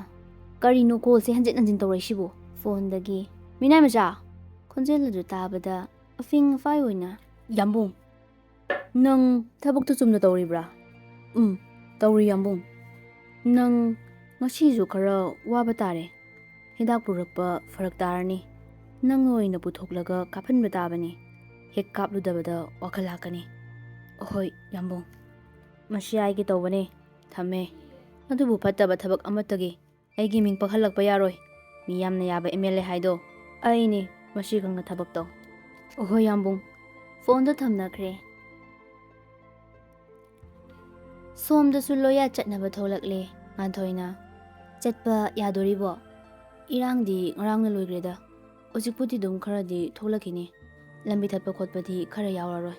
ꯀꯔꯤꯅꯣ ꯀꯣꯜꯁꯦ ꯍꯟꯖꯤꯟ ꯍꯟꯖꯤꯟ ꯇꯧꯔꯛꯏꯁꯤꯕꯣ? ꯐꯣꯟꯗꯒꯤ, ꯃꯤꯅꯥꯏ ꯃꯆꯥ ꯈꯣꯟꯖꯦꯜ ꯑꯗꯨ ꯇꯥꯕꯗ ꯑꯐꯤꯡ ꯑꯐꯥꯏ ꯑꯣꯏꯅ, ꯌꯥꯝꯕꯨꯡ, ꯅꯪ ꯊꯕꯛꯇꯨ ꯆꯨꯝꯅ ꯇꯧꯔꯤꯕ꯭ꯔꯥ? ꯇꯧꯔꯤ ꯌꯥꯝꯕꯨꯡ꯫ ꯅꯪ ꯉꯁꯤꯁꯨ ꯈꯔ ꯋꯥꯕ ꯇꯥꯔꯦ꯫ ꯍꯤꯗꯥꯛ ꯄꯨꯔꯛꯄ ꯐꯔꯛ ꯇꯥꯔꯅꯤ꯫ ꯅꯪ ꯑꯣꯏꯅ ꯄꯨꯊꯣꯛꯂꯒ ꯀꯥꯞꯍꯟꯕ ꯇꯥꯕꯅꯤ꯫ ꯍꯦꯛ ꯀꯥꯞꯂꯨꯗꯕꯗ ꯋꯥꯈꯜ ꯂꯥꯛꯀꯅꯤ꯫ ꯍꯣꯏ ꯌꯥꯝꯕꯨꯡ꯫ ꯃꯁꯤ ꯍꯥꯏꯒꯦ ꯇꯧꯕꯅꯦ, ꯊꯝꯃꯦ꯫ ꯑꯗꯨꯕꯨ ꯐꯠꯇꯕ ꯊꯕꯛ ꯑꯃꯠꯇꯒꯤ ꯑꯩꯒꯤ ꯃꯤꯡ ꯄꯛꯍꯜꯂꯛꯄ ꯌꯥꯔꯣꯏ꯫ ꯃꯤ ꯌꯥꯝꯅ ꯌꯥꯕ MLA ꯍꯥꯏꯗꯣ ꯑꯩꯅꯤ, ꯃꯁꯤ ꯈꯪꯅ ꯊꯕꯛ ꯇꯧ꯫ ꯍꯣꯏ ꯌꯥꯝꯕꯨꯡ꯫ ꯐꯣꯟꯗꯣ ꯊꯝꯅꯈ꯭ꯔꯦ꯫ ꯁꯣꯝꯗꯁꯨ ꯂꯣꯌꯥ ꯆꯠꯅꯕ ꯊꯣꯛꯂꯛꯂꯦ ꯉꯥꯟꯊꯣꯏꯅ꯫ ꯆꯠꯄ ꯌꯥꯗꯣꯔꯤꯕꯣ? ꯏꯔꯥꯡꯗꯤ ꯉꯔꯥꯡꯅ ꯂꯣꯏꯈ꯭ꯔꯦꯗ꯫ ꯍꯧꯖꯤꯛꯄꯨꯗꯤ ꯑꯗꯨꯝ ꯈꯔꯗꯤ ꯊꯣꯛꯂꯛꯈꯤꯅꯤ꯫ ꯂꯝꯕꯤ ꯊꯠꯄ ꯈꯣꯠꯄꯗꯤ ꯈꯔ ꯌꯥꯎꯔꯔꯣꯏ꯫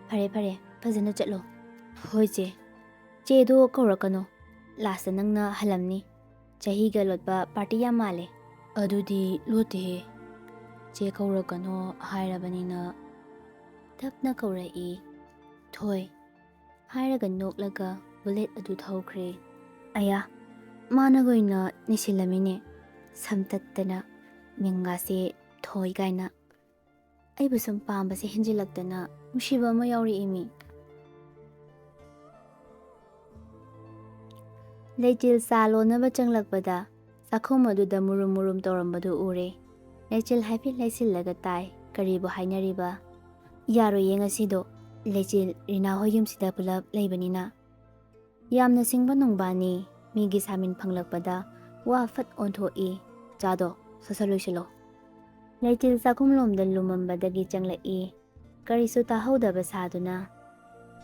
ꯐꯔꯦ ꯐꯔꯦ, ꯐꯖꯅ ꯆꯠꯂꯣ꯫ ꯍꯣꯏ ꯆꯦ꯫ ꯆꯦꯗꯣ ꯀꯧꯔꯛꯀꯅꯣ, ꯂꯥꯁꯇ ꯅꯪꯅ ꯍꯜꯂꯝꯅꯤ꯫ ꯆꯍꯤꯒ ꯂꯣꯠꯄ ꯄꯥꯔꯇꯤ ꯌꯥꯝ ꯃꯥꯜꯂꯦ꯫ ꯑꯗꯨꯗꯤ ꯂꯣꯠꯇꯦꯍꯦ, ꯆꯦ ꯀꯧꯔꯛꯀꯅꯣ ꯍꯥꯏꯔꯕꯅꯤꯅ꯫ ꯇꯞꯅ ꯀꯧꯔꯛꯏ, ꯊꯣꯏ ꯍꯥꯏꯔꯒ ꯅꯣꯛꯂꯒ ꯕꯨꯂꯦꯠ ꯑꯗꯨ ꯊꯧꯈ꯭ꯔꯦ꯫ ꯑꯌꯥ, ꯃꯥꯅꯒ ꯑꯣꯏꯅ ꯅꯤꯁꯤꯜꯂꯝꯃꯤꯅꯦ, ꯁꯝ ꯇꯠꯇꯅ ꯃꯤꯡꯒꯥꯁꯦ ꯊꯣꯏ ꯀꯥꯏꯅ꯫ ꯑꯩꯕꯨ ꯁꯨꯝ ꯄꯥꯝꯕꯁꯦ ꯍꯦꯟꯖꯤꯜꯂꯛꯇꯅ ꯅꯨꯡꯁꯤꯕ ꯑꯃ ꯌꯥꯎꯔꯛꯏ ꯃꯤ꯫ ꯂꯩꯆꯤꯜ ꯆꯥ ꯂꯣꯟꯅꯕ ꯆꯪꯂꯛꯄꯗ ꯆꯥꯛꯈꯨꯝ ꯑꯗꯨꯗ ꯃꯨꯔꯨꯝ ꯃꯨꯔꯨꯝ ꯇꯧꯔꯝꯕꯗꯨ ꯎꯔꯦ꯫ ꯂꯩꯆꯤꯜ ꯍꯥꯏꯐꯦꯠ ꯂꯩꯁꯤꯜꯂꯒ ꯇꯥꯏ ꯀꯔꯤꯕꯨ ꯍꯥꯏꯅꯔꯤꯕ꯫ ꯌꯥꯔꯣꯏꯌꯦ ꯉꯁꯤꯗꯣ, ꯂꯩꯆꯤꯜ ꯔꯤꯅꯥ ꯍꯣꯏ ꯌꯨꯝꯁꯤꯗ ꯄꯨꯂꯞ ꯂꯩꯕꯅꯤꯅ꯫ ꯌꯥꯝꯅ ꯁꯤꯡꯕ ꯅꯣꯡꯕꯥꯟꯅꯤ, ꯃꯤꯒꯤ ꯁꯥꯃꯤꯟ ꯐꯪꯂꯛꯄꯗ ꯋꯥ ꯐꯠ ꯑꯣꯟꯊꯣꯛꯏ꯫ ꯆꯥꯗꯣ ꯁꯠ ꯂꯣꯏꯁꯤꯜꯂꯣ꯫ ꯂꯩꯆꯤꯜ ꯆꯥꯛꯈꯨꯝꯂꯣꯝꯗ ꯂꯨꯃꯝꯕꯗꯒꯤ ꯆꯪꯂꯛꯏ, ꯀꯔꯤꯁꯨ ꯇꯥꯍꯧꯗꯕ ꯁꯥꯗꯨꯅ꯫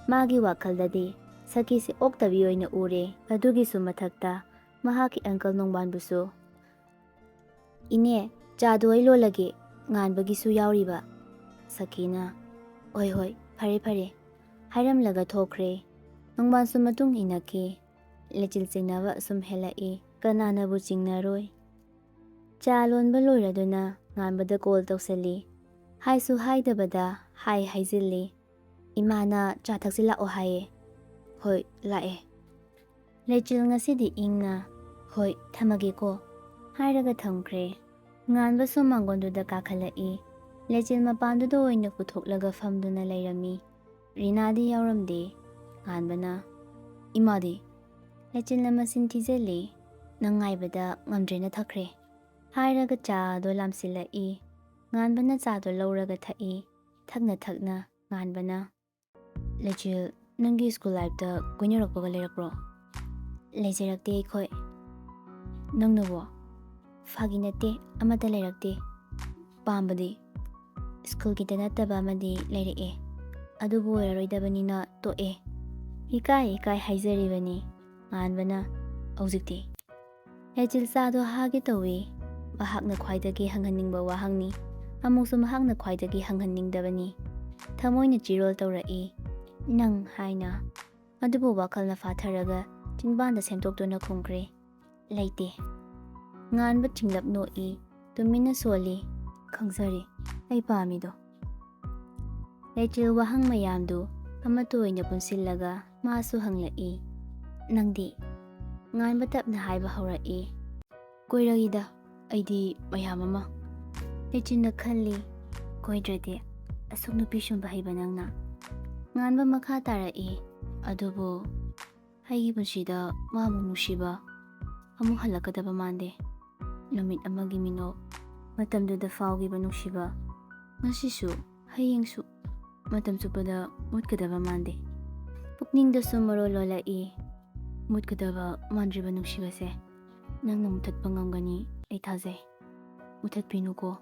ꯃꯥꯒꯤ ꯋꯥꯈꯜꯗꯗꯤ ꯁꯈꯤꯁꯦ ꯑꯣꯛꯇꯕꯤ ꯑꯣꯏꯅ ꯎꯔꯦ꯫ ꯑꯗꯨꯒꯤꯁꯨ ꯃꯊꯛꯇ ꯃꯍꯥꯛꯀꯤ ꯑꯪꯀꯜ ꯅꯣꯡꯕꯥꯟꯕꯨꯁꯨ꯫ ꯏꯅꯦ, ꯆꯥꯗꯣ ꯑꯩ ꯂꯣꯜꯂꯒꯦ, ꯉꯥꯟꯕꯒꯤꯁꯨ ꯌꯥꯎꯔꯤꯕ꯫ ꯁꯈꯤꯅ, ꯍꯣꯏ ꯍꯣꯏ, ꯐꯔꯦ ꯐꯔꯦ ꯍꯥꯏꯔꯝꯂꯒ ꯊꯣꯛꯈ꯭ꯔꯦ꯫ ꯅꯣꯡꯕꯥꯟꯁꯨ ꯃꯇꯨꯡ ꯏꯟꯅꯈꯤ꯫ ꯂꯩꯆꯤꯜ ꯆꯤꯡꯅꯕ ꯑꯁꯨꯝ ꯍꯦꯜꯂꯛꯏ, ꯀꯅꯥꯅꯕꯨ ꯆꯤꯡꯅꯔꯣꯏ꯫ ꯆꯥ ꯂꯣꯟꯕ ꯂꯣꯏꯔꯗꯨꯅ ꯉꯥꯟꯕꯗ ꯀꯣꯜ ꯇꯧꯁꯜꯂꯤ꯫ ꯍꯥꯏꯁꯨ ꯍꯥꯏꯗꯕꯗ ꯍꯥꯏꯖꯤꯜꯂꯤ꯫ ꯏꯃꯥꯅ ꯆꯥ ꯊꯛꯁꯤꯜꯂꯥꯛꯑꯣ ꯍꯥꯏꯌꯦ꯫ ꯍꯣꯏ ꯂꯥꯛꯑꯦ꯫ ꯂꯩꯆꯤꯜ ꯉꯁꯤꯗꯤ ꯏꯪꯅ, ꯍꯣꯏ ꯊꯝꯃꯒꯦꯀꯣ ꯍꯥꯏꯔꯒ ꯊꯝꯈ꯭ꯔꯦ꯫ ꯉꯥꯟꯕꯁꯨ ꯃꯥꯡꯒꯣꯟꯗꯨꯗ ꯀꯥꯈꯠꯂꯛꯏ꯫ ꯂꯩꯆꯤꯜ ꯃꯄꯥꯟꯗꯨꯗ ꯑꯣꯏꯅ ꯄꯨꯊꯣꯛꯂꯒ ꯐꯝꯗꯨꯅ ꯂꯩꯔꯝꯃꯤ꯫ ꯔꯤꯅꯥꯗꯤ ꯌꯥꯎꯔꯝꯗꯦ꯫ ꯉꯥꯟꯕꯅ, ꯏꯃꯥꯗꯤ? ꯂꯩꯆꯤꯜꯅ ꯃꯆꯤꯟ ꯊꯤꯖꯤꯜꯂꯤ꯫ ꯅꯪ ꯉꯥꯏꯕꯗ ꯉꯝꯗ꯭ꯔꯦꯅ ꯊꯛꯈ꯭ꯔꯦ ꯍꯥꯏꯔꯒ ꯆꯥꯗꯣ ꯂꯥꯝꯁꯤꯜꯂꯛꯏ꯫ ꯉꯥꯟꯕꯅ ꯆꯥꯗꯣ ꯂꯧꯔꯒ ꯊꯛꯏ꯫ ꯊꯛꯅ ꯊꯛꯅ ꯉꯥꯟꯕꯅ, ꯂꯩꯆꯤꯜ, ꯅꯪꯒꯤ ꯁ꯭ꯀꯨꯜ ꯂꯥꯏꯐꯇ ꯀꯣꯏꯅꯔꯛꯄꯒ ꯂꯩꯔꯛꯄ꯭ꯔꯣ? ꯂꯩꯖꯔꯛꯇꯦ ꯑꯩꯈꯣꯏ꯫ ꯅꯪꯅꯕꯣ? ꯐꯥꯒꯤ ꯅꯠꯇꯦ, ꯑꯃꯠꯇ ꯂꯩꯔꯛꯇꯦ꯫ ꯄꯥꯝꯕꯗꯤ? ꯁ꯭ꯀꯨꯜꯒꯤꯗ ꯅꯠꯇꯕ ꯑꯃꯗꯤ ꯂꯩꯔꯛꯑꯦ, ꯑꯗꯨꯕꯨ ꯑꯣꯏꯔꯔꯣꯏꯗꯕꯅꯤꯅ ꯇꯣꯛꯑꯦ꯫ ꯏꯀꯥꯏ ꯍꯥꯏꯖꯔꯤꯕꯅꯤ꯫ ꯉꯥꯟꯕꯅ ꯍꯧꯖꯤꯛꯇꯤ ꯂꯩꯆꯤꯜ ꯆꯥꯗꯣ ꯍꯥꯒꯦ ꯇꯧꯏ꯫ ꯃꯍꯥꯛꯅ ꯈ꯭ꯋꯥꯏꯗꯒꯤ ꯍꯪꯍꯟꯅꯤꯡꯕ ꯋꯥꯍꯪꯅꯤ, ꯑꯃꯨꯛꯁꯨ ꯃꯍꯥꯛꯅ ꯈ꯭ꯋꯥꯏꯗꯒꯤ ꯍꯪꯍꯟꯅꯤꯡꯗꯕꯅꯤ꯫ ꯊꯃꯣꯏꯅ ꯆꯤꯔꯣꯜ ꯇꯧꯔꯛꯏ, ꯅꯪ ꯍꯥꯏꯅ꯫ ꯑꯗꯨꯕꯨ ꯋꯥꯈꯜꯅ ꯐꯥꯊꯔꯒ ꯆꯤꯟꯕꯥꯟꯗ ꯁꯦꯝꯗꯣꯛꯇꯨꯅ ꯈꯨꯝꯈ꯭ꯔꯦ, ꯂꯩꯇꯦ꯫ ꯉꯥꯟꯕ ꯆꯤꯡꯂꯞ ꯅꯣꯛꯏ, ꯇꯨꯃꯤꯟꯅ ꯁꯣꯜꯂꯤ, ꯈꯪꯖꯔꯤ, ꯑꯩ ꯄꯥꯝꯃꯤꯗꯣ꯫ ꯂꯩꯆꯤꯜ ꯋꯥꯍꯪ ꯃꯌꯥꯝꯗꯨ ꯑꯃꯠꯇ ꯑꯣꯏꯅ ꯄꯨꯟꯁꯤꯜꯂꯒ ꯃꯥꯁꯨ ꯍꯪꯂꯛꯏ, ꯅꯪꯗꯤ? ꯉꯥꯟꯕ ꯇꯞꯅ ꯍꯥꯏꯕ ꯍꯧꯔꯛꯏ, ꯀꯣꯏꯔꯛꯏꯗ, ꯑꯩꯗꯤ ꯃꯌꯥꯝ ꯑꯃ꯫ ꯂꯩꯆꯤꯜꯅ ꯈꯜꯂꯤ, ꯀꯣꯏꯗ꯭ꯔꯗꯤ ꯑꯁꯨꯛ ꯅꯨꯄꯤ ꯁꯨꯝꯕ ꯍꯩꯕ ꯅꯪꯅ? ꯉꯥꯟꯕ ꯃꯈꯥ ꯇꯥꯔꯛꯏ, ꯑꯗꯨꯕꯨ ꯑꯩꯒꯤ ꯄꯨꯟꯁꯤꯗ ꯃꯥꯕꯨ ꯅꯨꯡꯁꯤꯕ ꯑꯃꯨꯛ ꯍꯜꯂꯛꯀꯗꯕ ꯃꯥꯟꯗꯦ꯫ ꯅꯨꯃꯤꯠ ꯑꯃꯒꯤ ꯃꯤꯅꯣꯛ, ꯃꯇꯝꯗꯨꯗ ꯐꯥꯎꯈꯤꯕ ꯅꯨꯡꯁꯤꯕ, ꯉꯁꯤꯁꯨ ꯍꯌꯦꯡꯁꯨ ꯃꯇꯝ ꯆꯨꯞꯄꯗ ꯃꯨꯠꯀꯗꯕ ꯃꯥꯟꯗꯦ꯫ ꯄꯨꯛꯅꯤꯡꯗꯁꯨ ꯃꯔꯣꯜ ꯂꯣꯜꯂꯛꯏ, ꯃꯨꯠꯀꯗꯕ ꯃꯥꯟꯗ꯭ꯔꯤꯕ ꯅꯨꯡꯁꯤꯕꯁꯦ ꯅꯪꯅ ꯃꯨꯊꯠꯄ ꯉꯝꯒꯅꯤ, ꯑꯩ ꯊꯥꯖꯩ꯫ ꯃꯨꯊꯠꯄꯤꯅꯨꯀꯣ꯫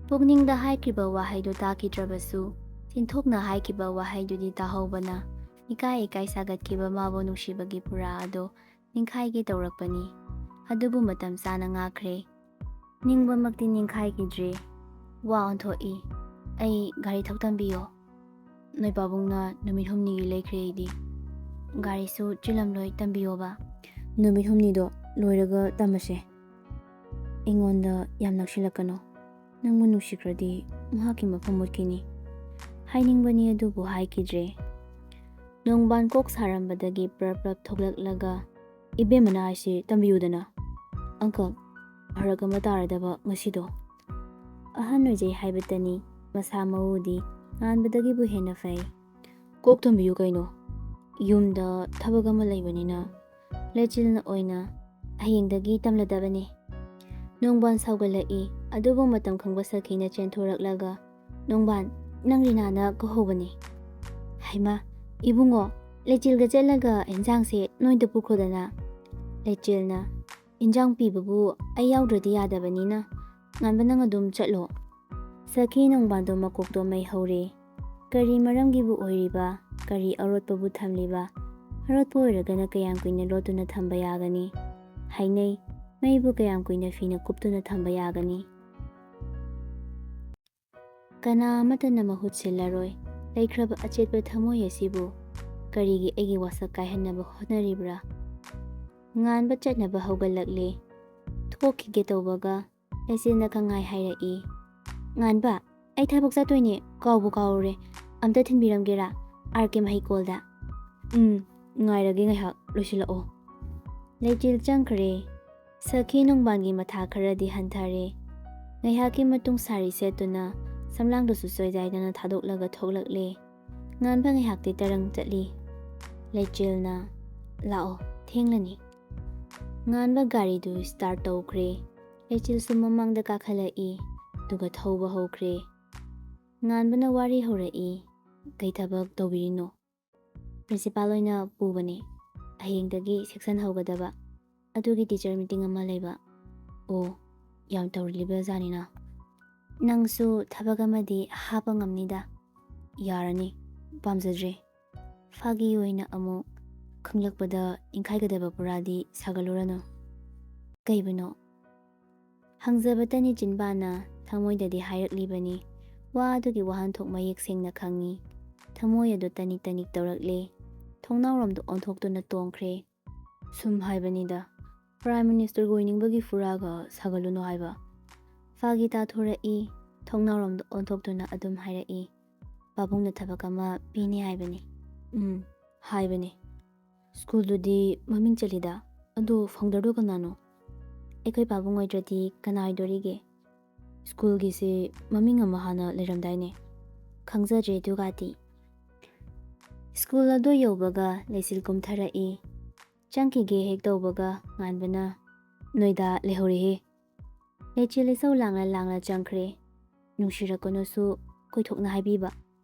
ꯄꯨꯛꯅꯤꯡꯗ ꯍꯥꯏꯈꯤꯕ ꯋꯥꯍꯩꯗꯨ ꯇꯥꯈꯤꯗ꯭ꯔꯕꯁꯨ ꯆꯤꯟꯊꯣꯛꯅ ꯍꯥꯏꯈꯤꯕ ꯋꯥꯍꯩꯗꯨꯗꯤ ꯇꯥꯍꯧꯕꯅ ꯏꯀꯥꯏ ꯁꯥꯒꯠꯈꯤꯕ ꯃꯥꯕꯨ ꯅꯨꯡꯁꯤꯕꯒꯤ ꯄꯨꯔꯥ ꯑꯗꯣ ꯅꯤꯡꯈꯥꯏꯒꯦ ꯇꯧꯔꯛꯄꯅꯤ꯫ ꯑꯗꯨꯕꯨ ꯃꯇꯝ ꯆꯥꯅ ꯉꯥꯛꯈ꯭ꯔꯦ꯫ ꯅꯤꯡꯕꯃꯛꯇꯤ ꯅꯤꯡꯈꯥꯏꯈꯤꯗ꯭ꯔꯦ꯫ ꯋꯥ ꯑꯣꯟꯊꯣꯛꯏ, ꯑꯩ ꯒꯥꯔꯤ ꯊꯧ ꯇꯝꯕꯤꯌꯣ꯫ ꯅꯣꯏ ꯄꯥꯕꯨꯡꯅ ꯅꯨꯃꯤꯠ ꯍꯨꯝꯅꯤꯒꯤ ꯂꯩꯈ꯭ꯔꯦ ꯑꯩꯗꯤ꯫ ꯒꯥꯔꯤꯁꯨ ꯆꯤꯜꯂꯝꯂꯣꯏ, ꯇꯝꯕꯤꯌꯣꯕ꯫ ꯅꯨꯃꯤꯠ ꯍꯨꯝꯅꯤꯗꯣ ꯂꯣꯏꯔꯒ ꯇꯝꯃꯁꯦ꯫ ꯑꯩꯉꯣꯟꯗ ꯌꯥꯝ ꯅꯛꯁꯤꯜꯂꯛꯀꯅꯣ, ꯅꯪꯕꯨ ꯅꯨꯡꯁꯤꯈ꯭ꯔꯗꯤ ꯃꯍꯥꯛꯀꯤ ꯃꯐꯝ ꯃꯨꯠꯈꯤꯅꯤ꯫ ꯍꯥꯏꯅꯤꯡꯕꯅꯤ ꯑꯗꯨꯕꯨ ꯍꯥꯏꯈꯤꯗ꯭ꯔꯦ꯫ ꯅꯣꯡꯕꯥꯟ ꯀꯣꯛ ꯁꯥꯔꯝꯕꯗꯒꯤ ꯄ꯭ꯔꯞ ꯊꯣꯛꯂꯛꯂꯒ, ꯏꯕꯦꯝꯃꯅ ꯍꯥꯏꯁꯤ ꯇꯝꯕꯤꯌꯨꯗꯅ꯫ ꯑꯪꯀꯜ, ꯐꯔꯛ ꯑꯃ ꯇꯥꯔꯗꯕ ꯉꯁꯤꯗꯣ꯫ ꯑꯍꯟ ꯑꯣꯏꯖꯩ ꯍꯥꯏꯕꯇꯅꯤ, ꯃꯁꯥ ꯃꯎꯗꯤ ꯉꯥꯟꯕꯗꯒꯤꯕꯨ ꯍꯦꯟꯅ ꯐꯩ꯫ ꯀꯣꯛ ꯇꯝꯕꯤꯌꯨ ꯀꯩꯅꯣ, ꯌꯨꯝꯗ ꯊꯕꯛ ꯑꯃ ꯂꯩꯕꯅꯤꯅ꯫ ꯂꯩꯆꯤꯜꯅ ꯑꯣꯏꯅ, ꯍꯌꯦꯡꯗꯒꯤ ꯇꯝꯂꯗꯕꯅꯤ꯫ ꯅꯣꯡꯕꯥꯟ ꯁꯥꯎꯒꯠꯂꯛꯏ, ꯑꯗꯨꯕꯨ ꯃꯇꯝ ꯈꯪꯕ ꯁꯈꯤꯅ ꯆꯦꯟꯊꯣꯔꯛꯂꯒ, ꯅꯣꯡꯕꯥꯟ, ꯅꯪ ꯔꯤꯅꯥꯅ ꯀꯧꯍꯧꯕꯅꯤ꯫ ꯍꯩꯃꯥ, ꯏꯕꯨꯡꯉꯣ, ꯂꯩꯆꯤꯜꯒ ꯆꯠꯂꯒ ꯏꯟꯖꯥꯡꯁꯦ ꯅꯣꯏꯗ ꯄꯨꯈꯣꯗꯅ꯫ ꯂꯩꯆꯤꯜꯅ, ꯏꯟꯖꯥꯡ ꯄꯤꯕꯕꯨ ꯑꯩ ꯌꯥꯎꯗ꯭ꯔꯗꯤ ꯌꯥꯗꯕꯅꯤꯅ ꯉꯥꯟꯕ ꯅꯪ ꯑꯗꯨꯝ ꯆꯠꯂꯣ꯫ ꯁꯈꯤ ꯅꯣꯡꯕꯥꯟꯗꯣ ꯃꯀꯣꯛꯇꯣ ꯃꯩ ꯍꯧꯔꯦ꯫ ꯀꯔꯤ ꯃꯔꯝꯒꯤꯕꯨ ꯑꯣꯏꯔꯤꯕ, ꯀꯔꯤ ꯑꯔꯣꯠꯄꯕꯨ ꯊꯝꯂꯤꯕ? ꯑꯔꯣꯠꯄ ꯑꯣꯏꯔꯒꯅ ꯀꯌꯥꯝ ꯀꯨꯏꯅ ꯂꯣꯠꯇꯨꯅ ꯊꯝꯕ ꯌꯥꯒꯅꯤ? ꯍꯥꯏꯅꯩ, ꯃꯩꯕꯨ ꯀꯌꯥꯝ ꯀꯨꯏꯅ ꯐꯤꯅ ꯀꯨꯞꯇꯨꯅ ꯊꯝꯕ ꯌꯥꯒꯅꯤ? ꯀꯅꯥ ꯑꯃꯠꯇꯅ ꯃꯍꯨꯠ ꯁꯤꯜꯂꯔꯣꯏ꯫ ꯂꯩꯈ꯭ꯔꯕ ꯑꯆꯦꯠꯄ ꯊꯃꯣꯏ ꯑꯁꯤꯕꯨ ꯀꯔꯤꯒꯤ ꯑꯩꯒꯤ ꯋꯥꯁꯛ ꯀꯥꯏꯍꯟꯅꯕ ꯍꯣꯠꯅꯔꯤꯕ꯭ꯔꯥ? ꯉꯥꯟꯕ ꯆꯠꯅꯕ ꯍꯧꯒꯠꯂꯛꯂꯦ꯫ ꯊꯣꯛꯈꯤꯒꯦ ꯇꯧꯕꯒ ꯂꯩꯆꯤꯜꯅ ꯈꯪꯉꯥꯏ ꯍꯥꯏꯔꯛꯏ, ꯉꯥꯟꯕ, ꯑꯩ ꯊꯕꯛ ꯆꯠꯇꯣꯏꯅꯦ, ꯀꯥꯎꯕꯨ ꯀꯥꯎꯔꯨꯔꯦ, ꯑꯝꯇ ꯊꯤꯟꯕꯤꯔꯝꯒꯦꯔꯥ RK ꯃꯍꯩꯀꯣꯜꯗ? ꯉꯥꯏꯔꯒꯦ ꯉꯥꯏꯍꯥꯛ, ꯂꯣꯏꯁꯤꯜꯂꯛꯑꯣ꯫ ꯂꯩꯆꯤꯜ ꯆꯪꯈ꯭ꯔꯦ꯫ ꯁꯈꯤ ꯅꯣꯡꯕꯥꯟꯒꯤ ꯃꯊꯥ ꯈꯔꯗꯤ ꯍꯟꯊꯔꯦ꯫ ꯉꯥꯏꯍꯥꯛꯀꯤ ꯃꯇꯨꯡ ꯁꯥꯔꯤ ꯁꯦꯠꯇꯨꯅ ꯁꯝꯂꯥꯡꯗꯨꯁꯨ ꯁꯣꯏꯗꯥꯏꯗꯅ ꯊꯥꯗꯣꯛꯂꯒ ꯊꯣꯛꯂꯛꯂꯦ꯫ ꯉꯥꯟꯕ ꯉꯥꯏꯍꯥꯛꯇꯤ ꯇꯔꯪ ꯆꯠꯂꯤ꯫ ꯂꯩꯆꯤꯜꯅ, ꯂꯥꯛꯑꯣ, ꯊꯦꯡꯂꯅꯤ꯫ ꯉꯥꯟꯕ ꯒꯥꯔꯤꯗꯨ ꯁ꯭ꯇꯥꯔꯠ ꯇꯧꯈ꯭ꯔꯦ꯫ ꯂꯩꯆꯤꯜꯁꯨ ꯃꯃꯥꯡꯗ ꯀꯥꯈꯠꯂꯛꯏ, ꯑꯗꯨꯒ ꯊꯧꯕ ꯍꯧꯈ꯭ꯔꯦ꯫ ꯉꯥꯟꯕꯅ ꯋꯥꯔꯤ ꯍꯧꯔꯛꯏ, ꯀꯩ ꯊꯕꯛ ꯇꯧꯕꯤꯔꯤꯅꯣ? ꯄ꯭ꯔꯤꯟꯁꯤꯄꯥꯜ ꯑꯣꯏꯅ ꯄꯨꯕꯅꯦ, ꯍꯌꯦꯡꯗꯒꯤ ꯁꯦꯛꯁꯟ ꯍꯧꯒꯗꯕ, ꯑꯗꯨꯒꯤ ꯇꯤꯆꯔ ꯃꯤꯇꯤꯡ ꯑꯃ ꯂꯩꯕ꯫ ꯑꯣ, ꯌꯥꯝ ꯇꯧꯔꯤꯕꯖꯥꯠꯅꯤꯅ꯫ ꯅꯪꯁꯨ ꯊꯕꯛ ꯑꯃꯗꯤ ꯍꯥꯞꯄ ꯉꯝꯅꯤꯗ꯫ ꯌꯥꯔꯅꯤ, ꯄꯥꯝꯖꯗ꯭ꯔꯦ꯫ ꯐꯥꯒꯤ ꯑꯣꯏꯅ ꯑꯃꯨꯛ, ꯈꯪꯂꯛꯄꯗ ꯏꯟꯈꯥꯏꯒꯗꯕ ꯄꯨꯔꯥꯗꯤ ꯁꯥꯒꯠꯂꯨꯔꯅꯨ꯫ ꯀꯩꯕꯨꯅꯣ? ꯍꯪꯖꯕꯇꯅꯤ ꯆꯤꯟꯕꯥꯅ, ꯊꯃꯣꯏꯗꯗꯤ ꯍꯥꯏꯔꯛꯂꯤꯕꯅꯤ꯫ ꯋꯥ ꯑꯗꯨꯒꯤ ꯋꯥꯍꯟꯊꯣꯛ ꯃꯌꯦꯛ ꯁꯦꯡꯅ ꯈꯪꯏ꯫ ꯊꯃꯣꯏ ꯑꯗꯨ ꯇꯅꯤꯛ ꯇꯧꯔꯛꯂꯦ꯫ ꯊꯣꯡꯅꯥꯎꯔꯣꯝꯗ ꯑꯣꯟꯊꯣꯛꯇꯨꯅ ꯇꯣꯡꯈ꯭ꯔꯦ꯫ ꯁꯨꯝ ꯍꯥꯏꯕꯅꯤꯗ, ꯄ꯭ꯔꯥꯏꯝ ꯃꯤꯅꯤꯁꯇꯔꯒ ꯑꯣꯏꯅꯤꯡꯕꯒꯤ ꯐꯨꯔꯥꯒ ꯁꯥꯒꯠꯂꯨꯅꯨ ꯍꯥꯏꯕ꯫ ꯐꯥꯒꯤ ꯇꯥꯊꯣꯔꯛꯏ꯫ ꯊꯣꯡꯅꯥꯎꯔꯣꯝꯗ ꯑꯣꯟꯊꯣꯛꯇꯨꯅ ꯑꯗꯨꯝ ꯍꯥꯏꯔꯛꯏ, ꯄꯥꯕꯨꯡꯅ ꯊꯕꯛ ꯑꯃ ꯄꯤꯅꯤ ꯍꯥꯏꯕꯅꯤ꯫ ꯍꯥꯏꯕꯅꯤ꯫ ꯁ꯭ꯀꯨꯜꯗꯨꯗꯤ ꯃꯃꯤꯡ ꯆꯠꯂꯤꯗ, ꯑꯗꯣ ꯐꯥꯎꯟꯗꯔꯗꯣ ꯀꯅꯥꯅꯣ? ꯑꯩꯈꯣꯏ ꯄꯥꯕꯨꯡ ꯑꯣꯏꯗ꯭ꯔꯗꯤ ꯀꯅꯥ ꯑꯣꯏꯗꯣꯔꯤꯒꯦ? ꯁ꯭ꯀꯨꯜꯒꯤꯁꯦ ꯃꯃꯤꯡ ꯑꯃ ꯍꯥꯟꯅ ꯂꯩꯔꯝꯗꯥꯏꯅꯦ? ꯈꯪꯖꯗ꯭ꯔꯦ ꯑꯗꯨꯒꯗꯤ꯫ ꯁ꯭ꯀꯨꯜ ꯑꯗꯨ ꯌꯧꯕꯒ ꯂꯩꯆꯤꯜ ꯀꯨꯝꯊꯔꯛꯏ꯫ ꯆꯪꯈꯤꯒꯦ ꯍꯦꯛ ꯇꯧꯕꯒ ꯉꯥꯟꯕꯅ, ꯅꯣꯏꯗ ꯂꯩꯍꯧꯔꯦꯍꯦ꯫ ꯂꯩꯆꯤꯜ ꯏꯁꯧ ꯂꯥꯡꯅ ꯆꯪꯈ꯭ꯔꯦ꯫ ꯅꯨꯡꯁꯤꯔꯛꯀꯅꯨꯁꯨ ꯀꯣꯏꯊꯣꯛꯅ ꯍꯥꯏꯕꯤꯕ,